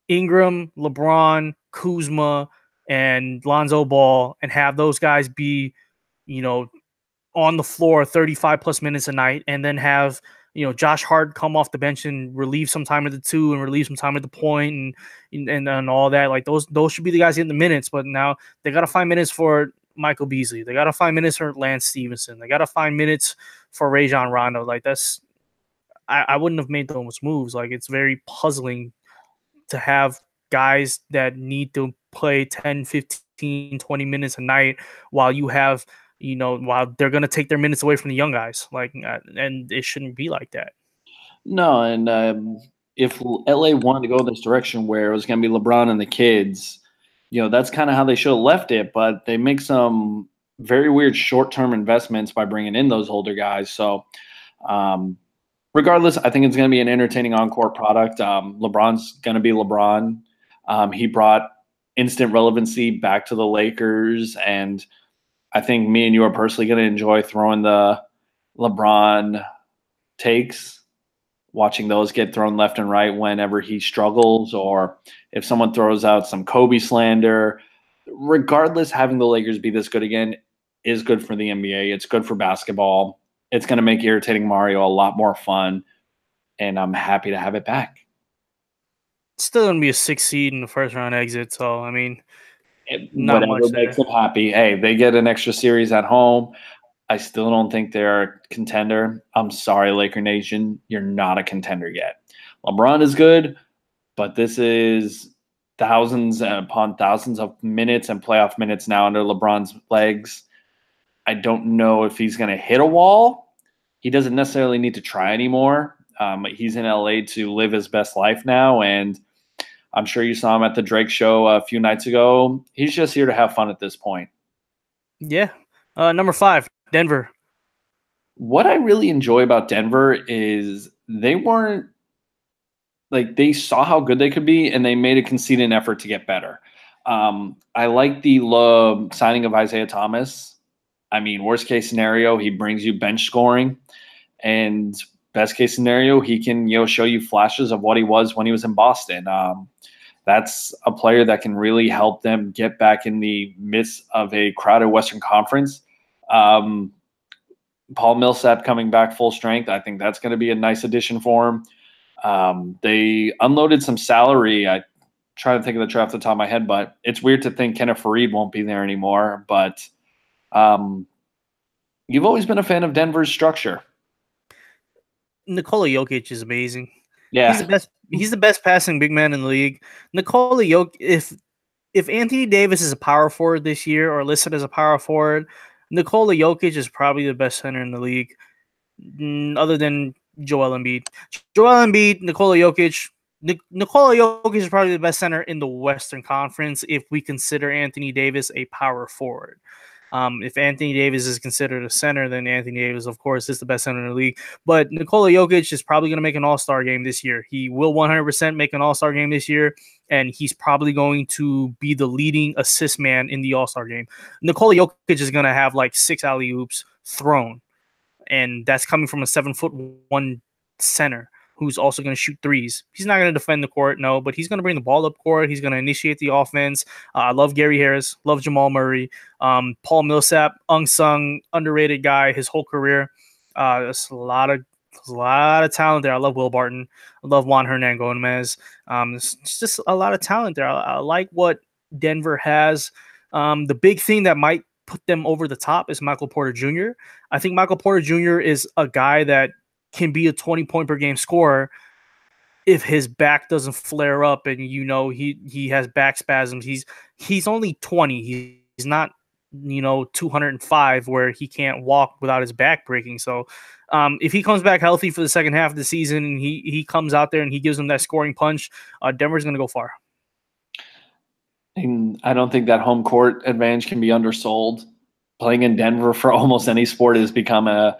Ingram, LeBron, Kuzma, and Lonzo Ball, and have those guys be, on the floor 35 plus minutes a night, and then have, Josh Hart come off the bench and relieve some time at the 2 and relieve some time at the point and all that. Like those should be the guys getting the minutes, but now they got to find minutes for Michael Beasley. They got to find minutes for Lance Stevenson. They got to find minutes for Rajon Rondo. Like I wouldn't have made those moves. Like it's very puzzling to have guys that need to play 10, 15, 20 minutes a night while you have, while they're going to take their minutes away from the young guys. Like, and it shouldn't be like that. No. And if LA wanted to go this direction where it was going to be LeBron and the kids, that's kind of how they should have left it, but they make some very weird short-term investments by bringing in those older guys. So regardless, I think it's going to be an entertaining on-court product. LeBron's going to be LeBron. He brought instant relevancy back to the Lakers, and I think me and you are personally going to enjoy throwing the LeBron takes, watching those get thrown left and right whenever he struggles, or if someone throws out some Kobe slander. Regardless, having the Lakers be this good again is good for the NBA. It's good for basketball. It's going to make irritating Mario a lot more fun, and I'm happy to have it back. It's still going to be a 6 seed in the first round exit, so I mean, not much makes them happy. Hey, they get an extra series at home. I still don't think they're a contender. I'm sorry, Laker Nation. You're not a contender yet. LeBron is good, but this is thousands upon thousands of minutes and playoff minutes now under LeBron's legs. I don't know if he's going to hit a wall. He doesn't necessarily need to try anymore. He's in LA to live his best life now, and I'm sure you saw him at the Drake show a few nights ago. He's just here to have fun at this point. Yeah. Number 5. Denver. What I really enjoy about Denver is they weren't like, they saw how good they could be, and they made a conceded effort to get better. I like the signing of Isaiah Thomas. I mean, worst case scenario, he brings you bench scoring, and best case scenario, he can show you flashes of what he was when he was in Boston. That's a player that can really help them get back in the midst of a crowded Western Conference. Paul Millsap coming back full strength, I think that's going to be a nice addition for him. They unloaded some salary. I try to think of the draft off the top of my head, but it's weird to think Kenneth Faried won't be there anymore. But you've always been a fan of Denver's structure. Nikola Jokic is amazing. Yeah, he's the best passing big man in the league. Nikola Jokic, if Anthony Davis is a power forward this year or listed as a power forward, Nikola Jokic is probably the best center in the league, other than Joel Embiid. Joel Embiid, Nikola Jokic. Nikola Jokic is probably the best center in the Western Conference if we consider Anthony Davis a power forward. If Anthony Davis is considered a center, then Anthony Davis, of course, is the best center in the league. But Nikola Jokic is probably going to make an All-Star game this year. He will 100% make an All-Star game this year, and he's probably going to be the leading assist man in the All-Star game. Nikola Jokic is going to have like 6 alley-oops thrown, and that's coming from a 7'1" center who's also going to shoot threes. He's not going to defend the court, no, but he's going to bring the ball up court. He's going to initiate the offense. I love Gary Harris, love Jamal Murray, Paul Millsap, unsung, underrated guy his whole career. There's a lot of talent there. I love Will Barton. I love Juan Hernangomez. It's just a lot of talent there. I like what Denver has. The big thing that might put them over the top is Michael Porter Jr. I think Michael Porter Jr. is a guy that can be a 20-point per game scorer if his back doesn't flare up and he has back spasms. He's only 20. He's not 205 where he can't walk without his back breaking. So if he comes back healthy for the second half of the season and he comes out there and he gives them that scoring punch, Denver's going to go far. And I don't think that home court advantage can be undersold. Playing in Denver for almost any sport has become a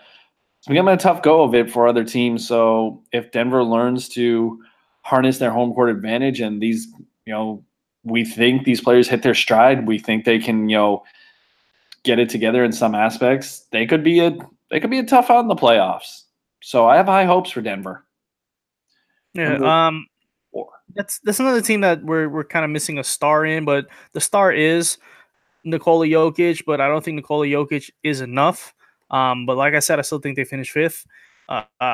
tough go of it for other teams. So if Denver learns to harness their home court advantage and these, we think these players hit their stride, we think they can, get it together in some aspects, they could be a tough out in the playoffs. So I have high hopes for Denver. Yeah. That's another team that we're kind of missing a star in, but the star is Nikola Jokic, but I don't think Nikola Jokic is enough. But like I said, I still think they finished 5th.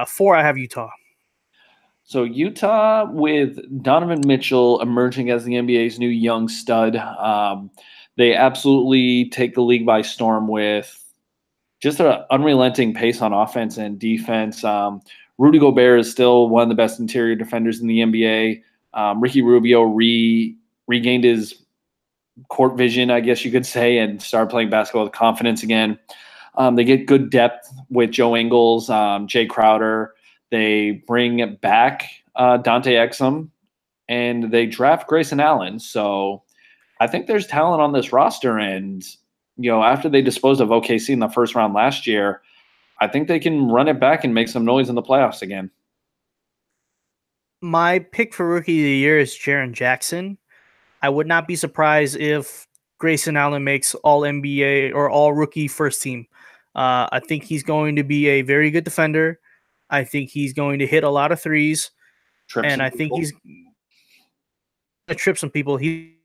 4, I have Utah. So Utah with Donovan Mitchell emerging as the NBA's new young stud. They absolutely take the league by storm with just an unrelenting pace on offense and defense. Rudy Gobert is still one of the best interior defenders in the NBA. Ricky Rubio regained his court vision, I guess you could say, and started playing basketball with confidence again. They get good depth with Joe Ingles, Jay Crowder. They bring back Dante Exum, and they draft Grayson Allen. So I think there's talent on this roster. And, after they disposed of OKC in the first round last year, I think they can run it back and make some noise in the playoffs again. My pick for Rookie of the Year is Jaren Jackson. I would not be surprised if Grayson Allen makes all NBA or all rookie first team. I think he's going to be a very good defender. I think he's going to hit a lot of threes. And I think he's going to trip some people. He's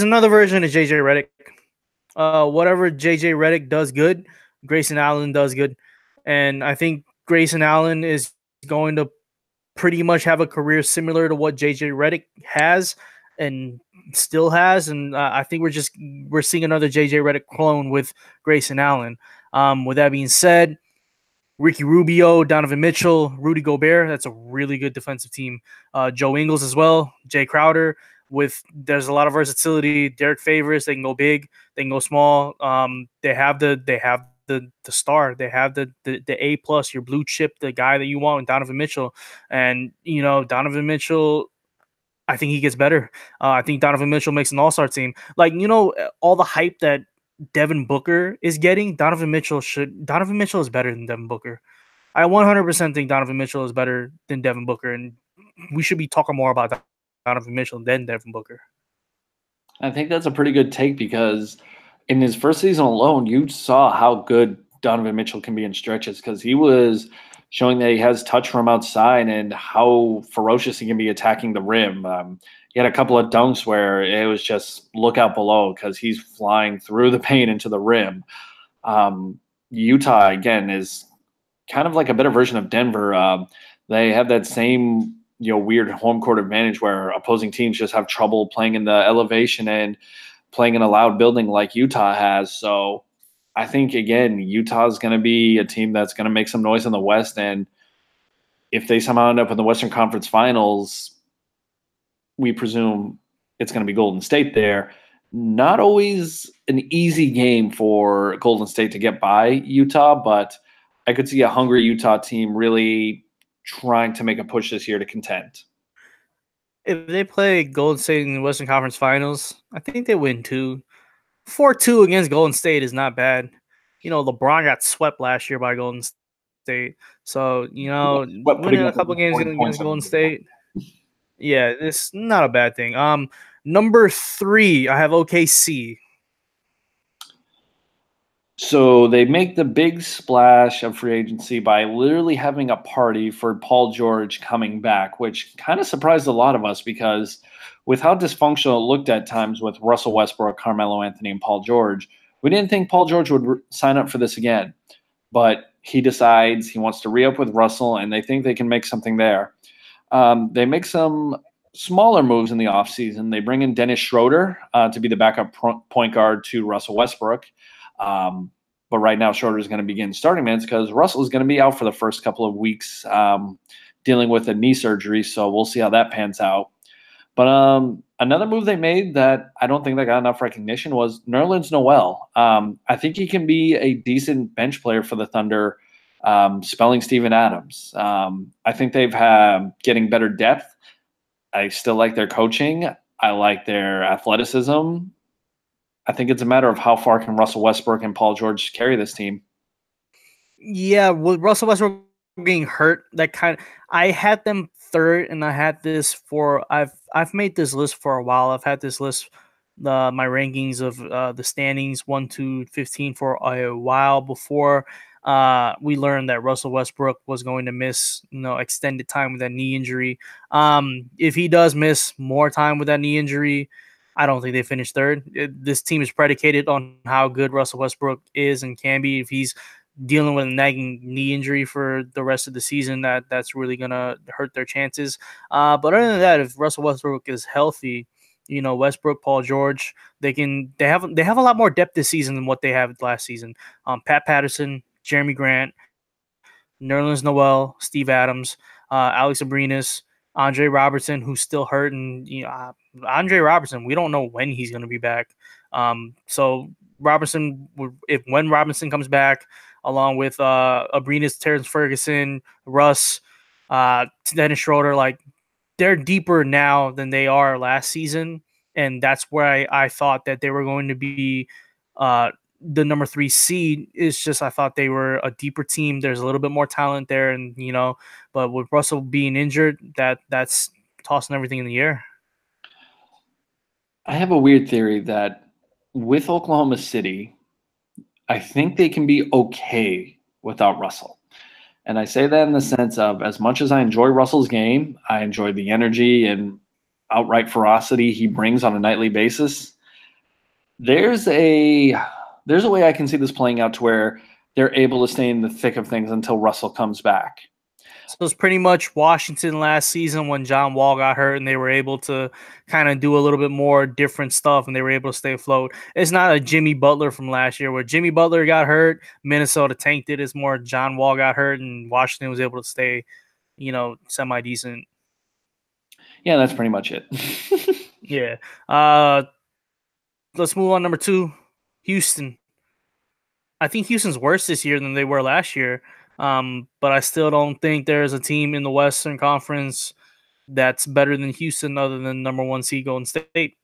another version of JJ Redick. Whatever JJ Redick does good, Grayson Allen does good. And I think Grayson Allen is going to pretty much have a career similar to what JJ Redick has and still has. And I think we're seeing another JJ Redick clone with Grayson Allen. With that being said, Ricky Rubio, Donovan Mitchell, Rudy Gobert, that's a really good defensive team. Joe Ingles as well, Jay Crowder. There's a lot of versatility. Derek Favors, they can go big, they can go small. They have the star. They have the A+, your blue chip, the guy that you want, Donovan Mitchell. And Donovan Mitchell, I think he gets better. I think Donovan Mitchell makes an all-star team. All the hype that Devin Booker is getting, Donovan Mitchell is better than Devin Booker. I 100% think Donovan Mitchell is better than Devin Booker, and we should be talking more about Donovan Mitchell than Devin Booker. I think that's a pretty good take because in his first season alone, you saw how good Donovan Mitchell can be in stretches because he was showing that he has touch from outside and how ferocious he can be attacking the rim. He had a couple of dunks where it was just look out below because he's flying through the paint into the rim. Utah, again, is kind of like a better version of Denver. They have that same weird home court advantage where opposing teams just have trouble playing in the elevation and playing in a loud building like Utah has. So I think, again, Utah is going to be a team that's going to make some noise in the West. And if they somehow end up in the Western Conference Finals, we presume it's going to be Golden State there. Not always an easy game for Golden State to get by Utah, but I could see a hungry Utah team really trying to make a push this year to contend. If they play Golden State in the Western Conference Finals, I think they win too. 4-2 against Golden State is not bad. LeBron got swept last year by Golden State. So, winning a couple games against Golden State, yeah, it's not a bad thing. Number 3, I have OKC. So they make the big splash of free agency by literally having a party for Paul George coming back, which kind of surprised a lot of us because with how dysfunctional it looked at times with Russell Westbrook, Carmelo Anthony, and Paul George, we didn't think Paul George would sign up for this again. But he decides he wants to re-up with Russell, and they think they can make something there. They make some smaller moves in the offseason. They bring in Dennis Schroeder to be the backup point guard to Russell Westbrook. But right now, Schroeder is going to begin starting minutes because Russell is going to be out for the first couple of weeks dealing with a knee surgery. So we'll see how that pans out. But another move they made that I don't think they got enough recognition was Nerlens Noel. I think he can be a decent bench player for the Thunder, spelling Steven Adams. I think they've had getting better depth. I still like their coaching. I like their athleticism. I think it's a matter of how far can Russell Westbrook and Paul George carry this team. Yeah, with Russell Westbrook being hurt, I had them third, and I had this for I've made this list for a while. I've had this list, my rankings of the standings 1 to 15 for a while before we learned that Russell Westbrook was going to miss extended time with that knee injury. If he does miss more time with that knee injury, I don't think they finish third. This team is predicated on how good Russell Westbrook is and can be. If he's dealing with a nagging knee injury for the rest of the season, that's really gonna hurt their chances. But other than that, if Russell Westbrook is healthy, Westbrook, Paul George, they have a lot more depth this season than what they have last season. Pat Patterson, Jeremy Grant, Nerlens Noel, Steve Adams, Alex Abrines, Andre Robertson, who's still hurt, and Andre Robertson, we don't know when he's going to be back. So Robertson, when Robinson comes back, along with Abrines, Terrence Ferguson, Russ, Dennis Schroeder, they're deeper now than they are last season, and that's where I thought that they were going to be the number 3 seed. Is just I thought they were a deeper team. There's a little bit more talent there, and but with Russell being injured, that's tossing everything in the air. I have a weird theory that with Oklahoma City, I think they can be okay without Russell. And I say that in the sense of as much as I enjoy Russell's game, I enjoy the energy and outright ferocity he brings on a nightly basis. There's a way I can see this playing out to where they're able to stay in the thick of things until Russell comes back. So it's pretty much Washington last season when John Wall got hurt and they were able to kind of do a little bit more different stuff and they were able to stay afloat. It's not a Jimmy Butler from last year where Jimmy Butler got hurt, Minnesota tanked it. It's more John Wall got hurt and Washington was able to stay, semi-decent. Yeah, that's pretty much it. Yeah. Let's move on. Number 2, Houston. I think Houston's worse this year than they were last year. But I still don't think there's a team in the Western Conference that's better than Houston other than number 1 seed Golden State.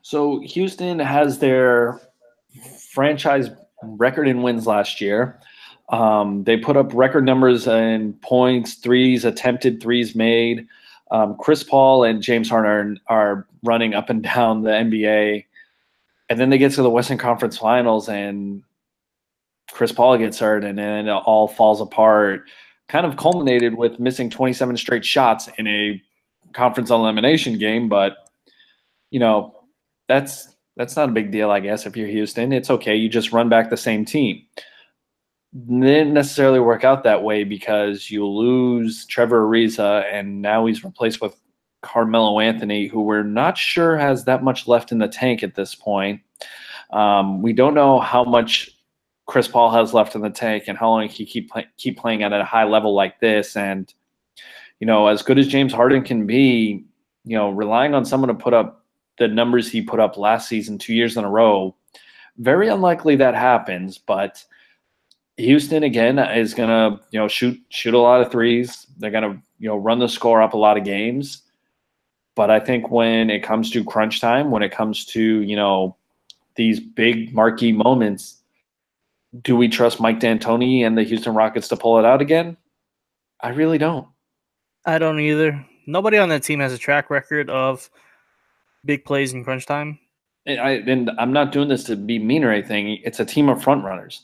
So Houston has their franchise record in wins last year. They put up record numbers in points, attempted threes made. Chris Paul and James Harden are running up and down the NBA. And then they get to the Western Conference Finals and Chris Paul gets hurt, and then it all falls apart. Kind of culminated with missing 27 straight shots in a conference elimination game, but that's not a big deal, I guess. If you're Houston, it's okay. You just run back the same team. It didn't necessarily work out that way because you lose Trevor Ariza, and now he's replaced with Carmelo Anthony, who we're not sure has that much left in the tank at this point. We don't know how much Chris Paul has left in the tank and how long he keep playing at a high level like this. And, as good as James Harden can be, relying on someone to put up the numbers he put up last season 2 years in a row, very unlikely that happens. But Houston again is gonna shoot a lot of threes. They're gonna run the score up a lot of games. But I think when it comes to crunch time, when it comes to these big marquee moments, do we trust Mike D'Antoni and the Houston Rockets to pull it out again? I really don't. I don't either. Nobody on that team has a track record of big plays in crunch time. And I'm not doing this to be mean or anything. It's a team of front runners.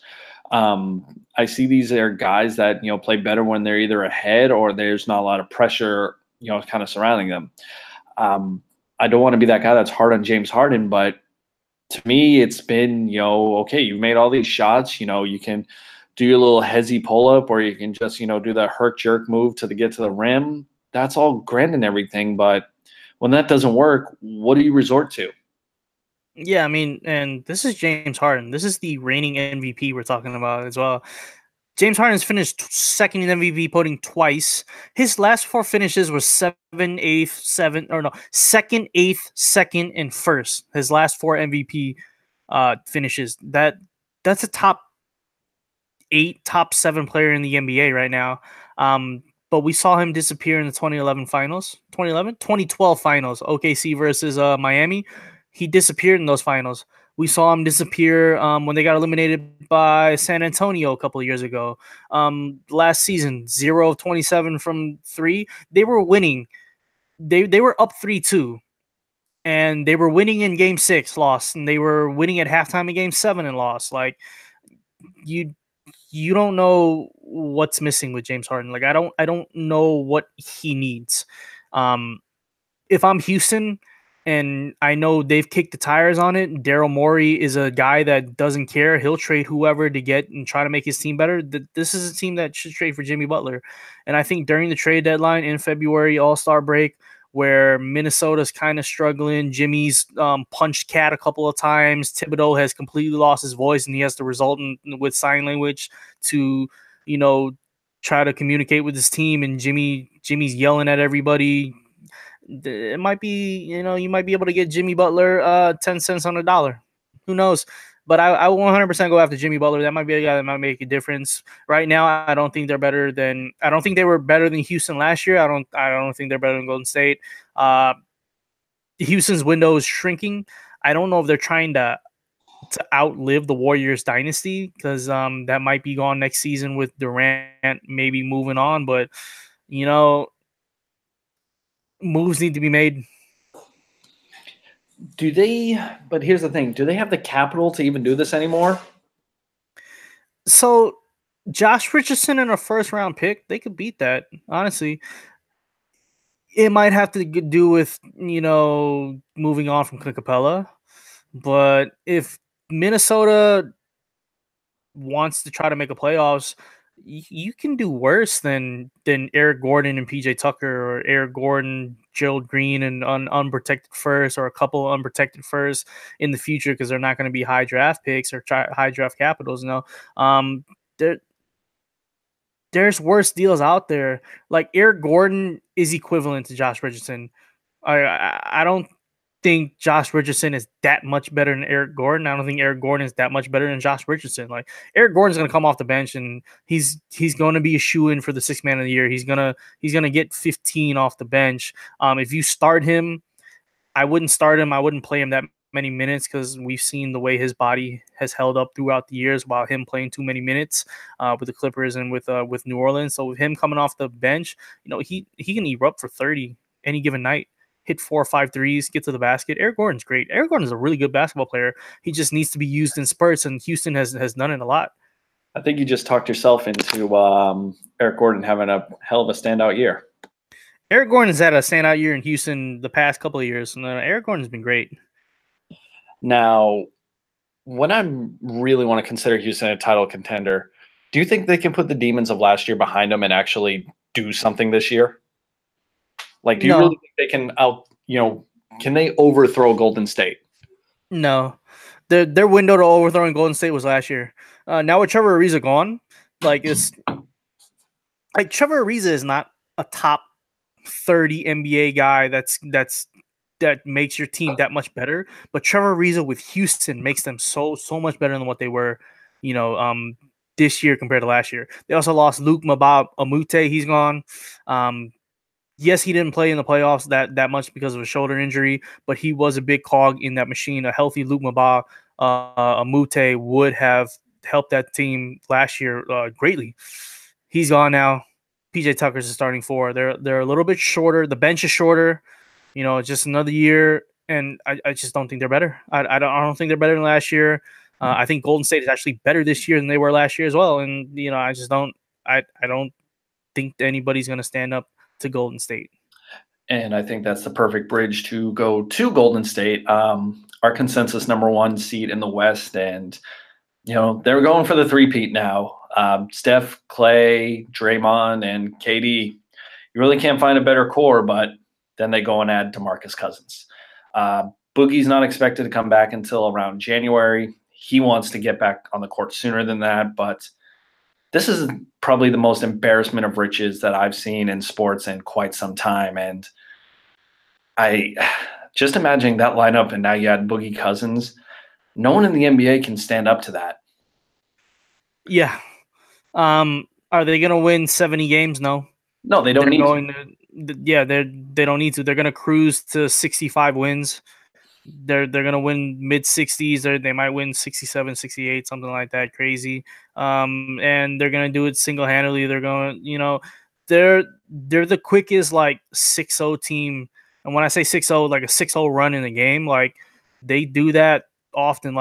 I see these are guys that play better when they're either ahead or there's not a lot of pressure, kind of surrounding them. I don't want to be that guy that's hard on James Harden, but to me, it's been okay. You've made all these shots. You can do your little hezzy pull up, or you can just do that hurt jerk move to get to the rim. That's all grand and everything, but when that doesn't work, what do you resort to? Yeah, I mean, and this is James Harden. This is the reigning MVP we're talking about as well. James Harden's finished second in MVP voting twice. His last 4 finishes were 7, 8, 7, or no, second, 8th, second, and first. His last 4 MVP finishes. That's a top 8, top 7 player in the NBA right now. But we saw him disappear in the 2012 finals, OKC versus Miami. He disappeared in those finals. We saw him disappear when they got eliminated by San Antonio a couple of years ago. Last season, 0 of 27 from 3. They were winning. They were up 3-2. And they were winning in game 6, lost. And they were winning at halftime in game 7 and lost. Like, you don't know what's missing with James Harden. Like, I don't know what he needs. If I'm Houston, and I know they've kicked the tires on it, Daryl Morey is a guy that doesn't care. He'll trade whoever to get and try to make his team better. This is a team that should trade for Jimmy Butler. And I think during the trade deadline in February, All-Star break, where Minnesota's kind of struggling, Jimmy's punched Cat a couple of times, Thibodeau has completely lost his voice, and he has to result with sign language to, try to communicate with his team, and Jimmy's yelling at everybody. It might be, you might be able to get Jimmy Butler 10 cents on a dollar. Who knows? But I will 100% go after Jimmy Butler. That might be a guy that might make a difference. Right now, I don't think they were better than Houston last year. I don't think they're better than Golden State. Houston's window is shrinking. I don't know if they're trying to outlive the Warriors dynasty, because that might be gone next season with Durant maybe moving on. But, moves need to be made. But here's the thing. Do they have the capital to even do this anymore? So Josh Richardson and a first-round pick, they could beat that, honestly. It might have to do with, moving on from Clint Capella. But if Minnesota wants to try to make a playoffs, you can do worse than Eric Gordon and PJ Tucker, or Eric Gordon, Gerald Green, and unprotected first, or a couple unprotected first in the future, because they're not going to be high draft picks or high draft capitals. There's worse deals out there. Like, Eric Gordon is equivalent to Josh Richardson. I don't think Josh Richardson is that much better than Eric Gordon. I don't think Eric Gordon is that much better than Josh Richardson. Like, Eric Gordon's going to come off the bench, and he's going to be a shoe-in for the 6th man of the year. He's going to get 15 off the bench. If you start him, I wouldn't start him. I wouldn't play him that many minutes, because we've seen the way his body has held up throughout the years while him playing too many minutes with the Clippers and with New Orleans. So with him coming off the bench, he can erupt for 30 any given night. Hit 4 or 5 threes, get to the basket. Eric Gordon's great. Eric Gordon's a really good basketball player. He just needs to be used in spurts, and Houston has done it a lot. I think you just talked yourself into Eric Gordon having a hell of a standout year. Eric Gordon has had a standout year in Houston the past couple of years, and Eric Gordon's been great. Now, when I really want to consider Houston a title contender, do you think they can put the demons of last year behind them and actually do something this year? Like, do you really think they can can they overthrow Golden State? No. Their window to overthrowing Golden State was last year. Now with Trevor Ariza gone, Trevor Ariza is not a top 30 NBA guy that makes your team that much better. But Trevor Ariza with Houston makes them so much better than what they were, this year compared to last year. They also lost Luke Mbah a Moute. He's gone. Yes, he didn't play in the playoffs that much because of a shoulder injury, but he was a big cog in that machine. A healthy Luke Mbah a Moute would have helped that team last year greatly. He's gone now. PJ Tucker's the starting four. They're a little bit shorter. The bench is shorter. Just another year, and I just don't think they're better. I don't think they're better than last year. I think Golden State is actually better this year than they were last year as well. And I just don't. I don't think anybody's going to stand up to Golden State. And I think that's the perfect bridge to go to Golden State, our consensus number one seed in the West. And, they're going for the three-peat now. Steph, Clay, Draymond, and KD. You really can't find a better core, but then they go and add DeMarcus Cousins. Boogie's not expected to come back until around January. He wants to get back on the court sooner than that, but this is probably the most embarrassment of riches that I've seen in sports in quite some time. And I just imagine that lineup, and now you add Boogie Cousins. No one in the NBA can stand up to that. Yeah. Are they going to win 70 games? No. No, they don't need to. Yeah, they don't need to. They're going to cruise to 65 wins. They're going to win mid-60s. They might win 67, 68, something like that, crazy. And they're going to do it single-handedly. They're going, they're the quickest, 6-0 team. And when I say 6-0, like a 6-0 run in the game, they do that often.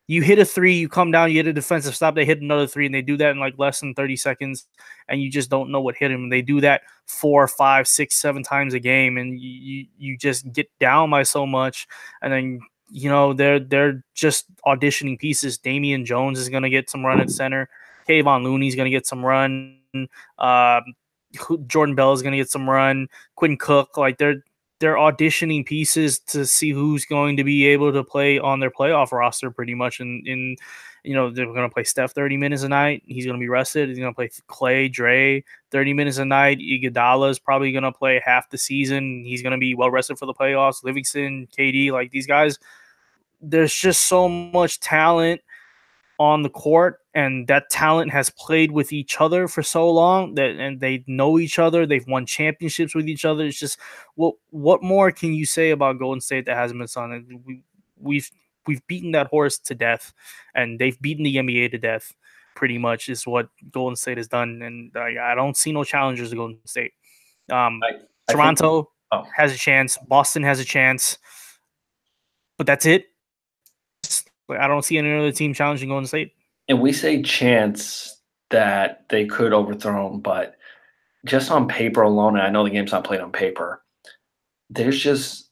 You hit a three, you come down, you hit a defensive stop, they hit another three, and they do that in less than 30 seconds, and you just don't know what hit them. They do that 4, 5, 6, 7 times a game, and you just get down by so much, and then they're just auditioning pieces. Damian Jones is going to get some run at center. Kayvon Looney's going to get some run. Jordan Bell is going to get some run. Quinn Cook, they're auditioning pieces to see who's going to be able to play on their playoff roster pretty much. And they're going to play Steph 30 minutes a night. He's going to be rested. He's going to play Clay, Dre 30 minutes a night. Iguodala is probably going to play half the season. He's going to be well rested for the playoffs. Livingston, KD, these guys, there's just so much talent on the court, and that talent has played with each other for so long and they know each other. They've won championships with each other. It's just what more can you say about Golden State that hasn't been done? We've beaten that horse to death, and they've beaten the NBA to death. Pretty much is what Golden State has done, and I don't see no challengers to Golden State. Toronto has a chance. Boston has a chance, but that's it. I don't see any other team challenging Golden State. And we say chance that they could overthrow them, but just on paper alone, and I know the game's not played on paper, there's just,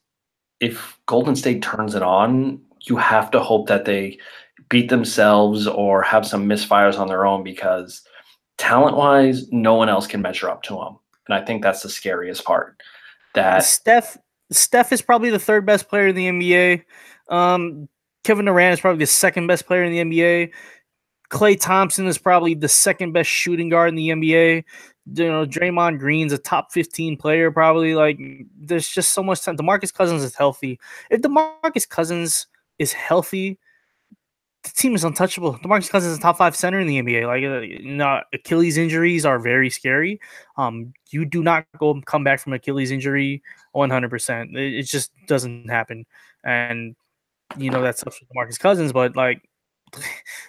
if Golden State turns it on, you have to hope that they beat themselves or have some misfires on their own, because talent-wise, no one else can measure up to them. And I think that's the scariest part. That Steph is probably the third best player in the NBA. Kevin Durant is probably the second best player in the NBA. Klay Thompson is probably the second best shooting guard in the NBA. Draymond Green's a top 15 player, probably. There's just so much time. DeMarcus Cousins is healthy. If DeMarcus Cousins is healthy, the team is untouchable. DeMarcus Cousins is a top 5 center in the NBA. Achilles injuries are very scary. You do not come back from Achilles injury 100%. It just doesn't happen. And that's stuff for DeMarcus Cousins, but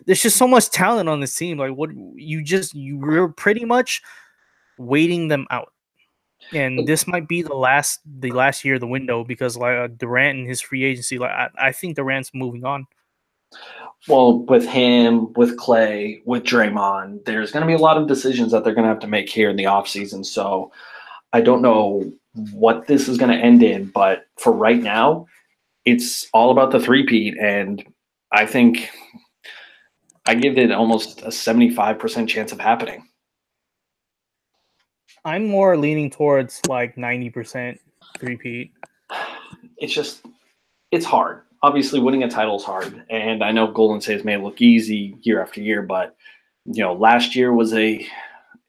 there's just so much talent on this team. You're pretty much waiting them out, and this might be the last year of the window, because Durant and his free agency. I think Durant's moving on. Well, with him, with Clay, with Draymond, there's going to be a lot of decisions that they're going to have to make here in the offseason. So I don't know what this is going to end in, but for right now, it's all about the three-peat, and I think I give it almost a 75% chance of happening. I'm more leaning towards 90% three-peat. It's hard. Obviously, winning a title is hard, and I know Golden State has made it look easy year after year, but last year was a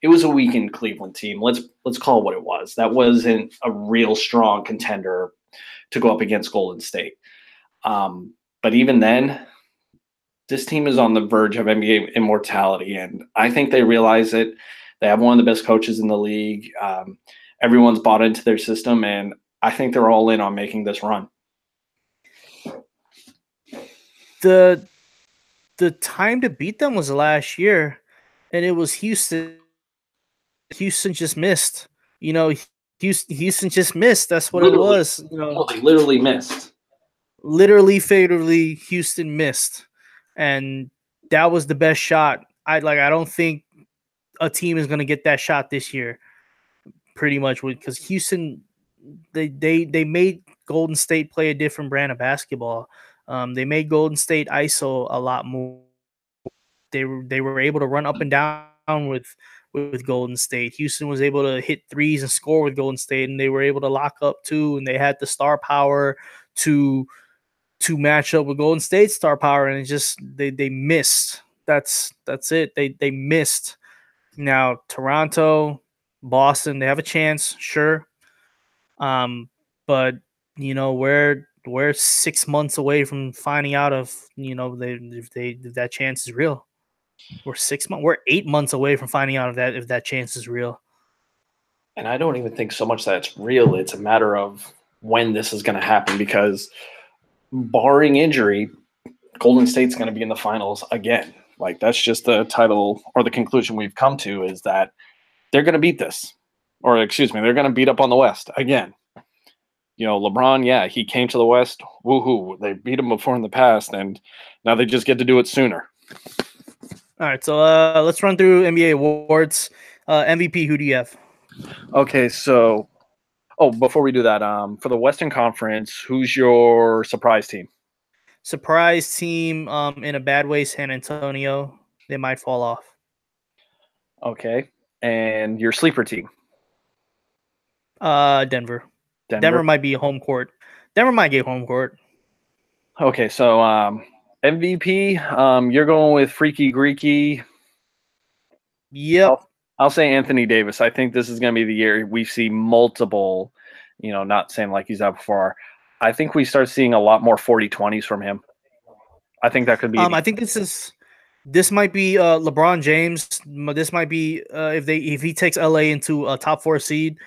weakened Cleveland team. Let's call it what it was. That wasn't a real strong contender to go up against Golden State. But even then, this team is on the verge of NBA immortality, and I think they realize it. They have one of the best coaches in the league. Everyone's bought into their system, and I think they're all in on making this run. The time to beat them was last year, and it was Houston. Houston just missed. Houston just missed. That's what it was. They literally missed. Literally, figuratively, Houston missed, and that was the best shot. I don't think a team is going to get that shot this year. Pretty much, because Houston, they made Golden State play a different brand of basketball. They made Golden State ISO a lot more. They were able to run up and down with Golden State. Houston was able to hit threes and score with Golden State, and they were able to lock up too. And they had the star power to match up with Golden State star power, and it just they missed. That's it. They missed. Now Toronto, Boston, they have a chance, sure. But we're 6 months away from finding out if that chance is real. We're 8 months away from finding out if that chance is real. And I don't even think so much that it's real. It's a matter of when this is going to happen, because barring injury, Golden State's going to be in the finals again. Like, that's just the title or the conclusion we've come to, is that they're going to beat this. Or, excuse me, they're going to beat up on the West again. LeBron, yeah, he came to the West. Woohoo. They beat him before in the past, and now they just get to do it sooner. All right, so let's run through NBA awards. MVP, who do you have? Okay, so before we do that, for the Western Conference, who's your surprise team? Surprise team, in a bad way, San Antonio. They might fall off. Okay, and your sleeper team? Denver. Denver might be home court. Denver might get home court. Okay, so MVP, you're going with Freaky Greeky. Yep. I'll say Anthony Davis. I think this is going to be the year we see multiple, not saying like he's out before. I think we start seeing a lot more 40-20s from him. I think that could be. I think this might be LeBron James. This might be if he takes LA into a top 4 seed.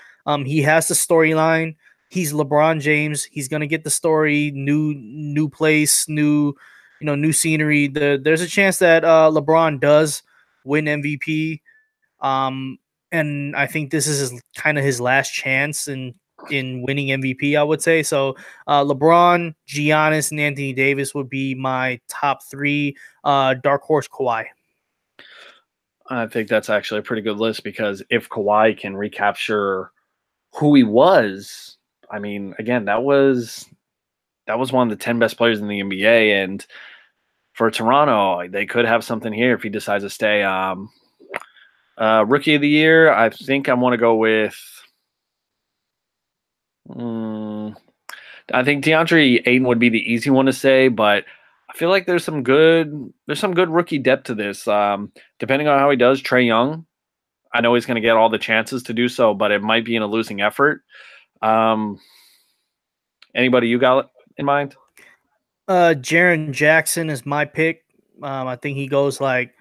He has the storyline. He's LeBron James. He's gonna get the story, new place, new scenery. There's a chance that LeBron does win MVP. And I think this is kind of his last chance in winning MVP, I would say. So LeBron, Giannis, and Anthony Davis would be my top 3. Dark horse, Kawhi. I think that's actually a pretty good list, because if Kawhi can recapture who he was, I mean, again, that was one of the 10 best players in the NBA, and for Toronto, they could have something here if he decides to stay. Rookie of the year, I think I want to go with. I think DeAndre Ayton would be the easy one to say, but I feel like there's some good rookie depth to this. Depending on how he does, Trae Young, I know he's going to get all the chances to do so, but it might be in a losing effort. Anybody you got in mind? Jaren Jackson is my pick. I think he goes like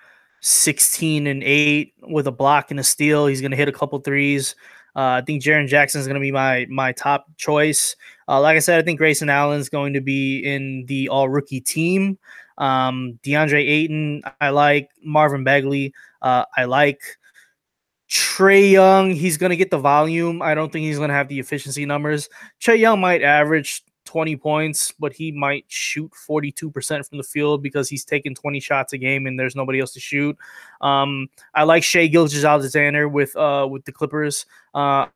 16-8 with a block and a steal. He's going to hit a couple threes. I think Jaren Jackson is going to be my top choice. Like I said, I think Grayson Allen is going to be in the all-rookie team. DeAndre Ayton, I like. Marvin Bagley, I like. Trae Young, he's going to get the volume. I don't think he's going to have the efficiency numbers. Trae Young might average 20 points, but he might shoot 42% from the field because he's taking 20 shots a game and there's nobody else to shoot. I like Shai Gilgeous-Alexander with the Clippers. I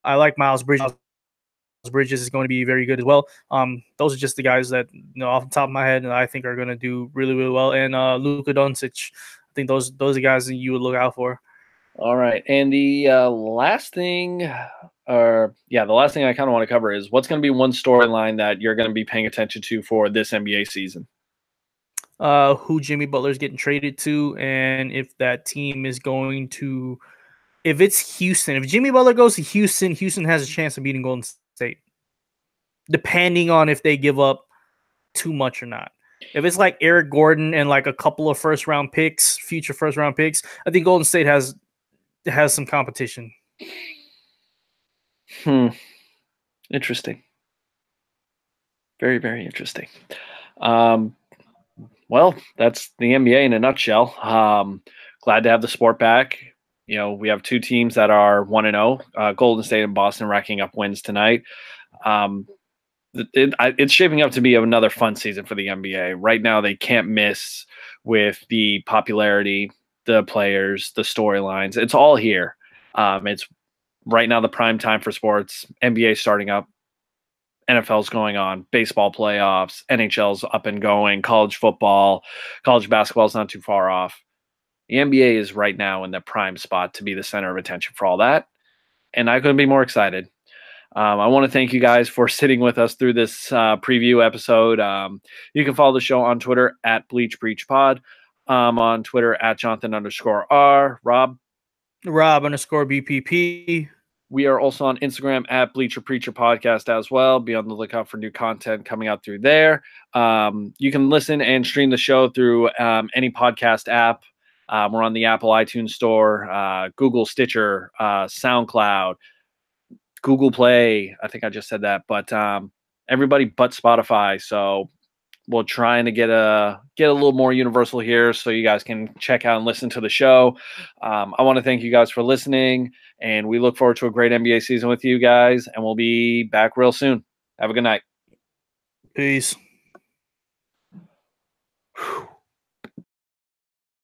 like Miles Bridges. Miles Bridges is going to be very good as well. Those are just the guys that, off the top of my head, I think are going to do really, really well. And Luka Doncic, I think those are guys that you would look out for. All right, and the last thing I kind of want to cover is what's going to be one storyline that you're going to be paying attention to for this NBA season. Who Jimmy Butler's getting traded to, and if that team is going to, if it's Houston, if Jimmy Butler goes to Houston, Houston has a chance of beating Golden State, depending on if they give up too much or not. If it's like Eric Gordon and like a couple of future first round picks, I think Golden State has some competition. Interesting. Very, very interesting. Well, that's the NBA in a nutshell. Glad to have the sport back. You know, we have two teams that are 1-0, Golden State and Boston racking up wins tonight. It's shaping up to be another fun season for the NBA. Right now, they can't miss with the popularity, the players, the storylines. It's all here. It's right now the prime time for sports. NBA starting up. NFL's going on, baseball playoffs, NHL's up and going, college football, college basketball's not too far off. The NBA is right now in the prime spot to be the center of attention for all that. And I couldn't be more excited. I want to thank you guys for sitting with us through this preview episode. You can follow the show on Twitter at Bleach Breach Pod, on Twitter at Jonathan_R, Rob _BPP. We are also on Instagram at Bleacher Preacher Podcast as well. Be on the lookout for new content coming out through there. You can listen and stream the show through any podcast app. We're on the Apple iTunes Store, Google Stitcher, SoundCloud, Google Play. I think I just said that, but everybody but Spotify. So we're trying to get a little more universal here so you guys can check out and listen to the show. I want to thank you guys for listening, and we look forward to a great NBA season with you guys, and we'll be back real soon. Have a good night. Peace. Whew.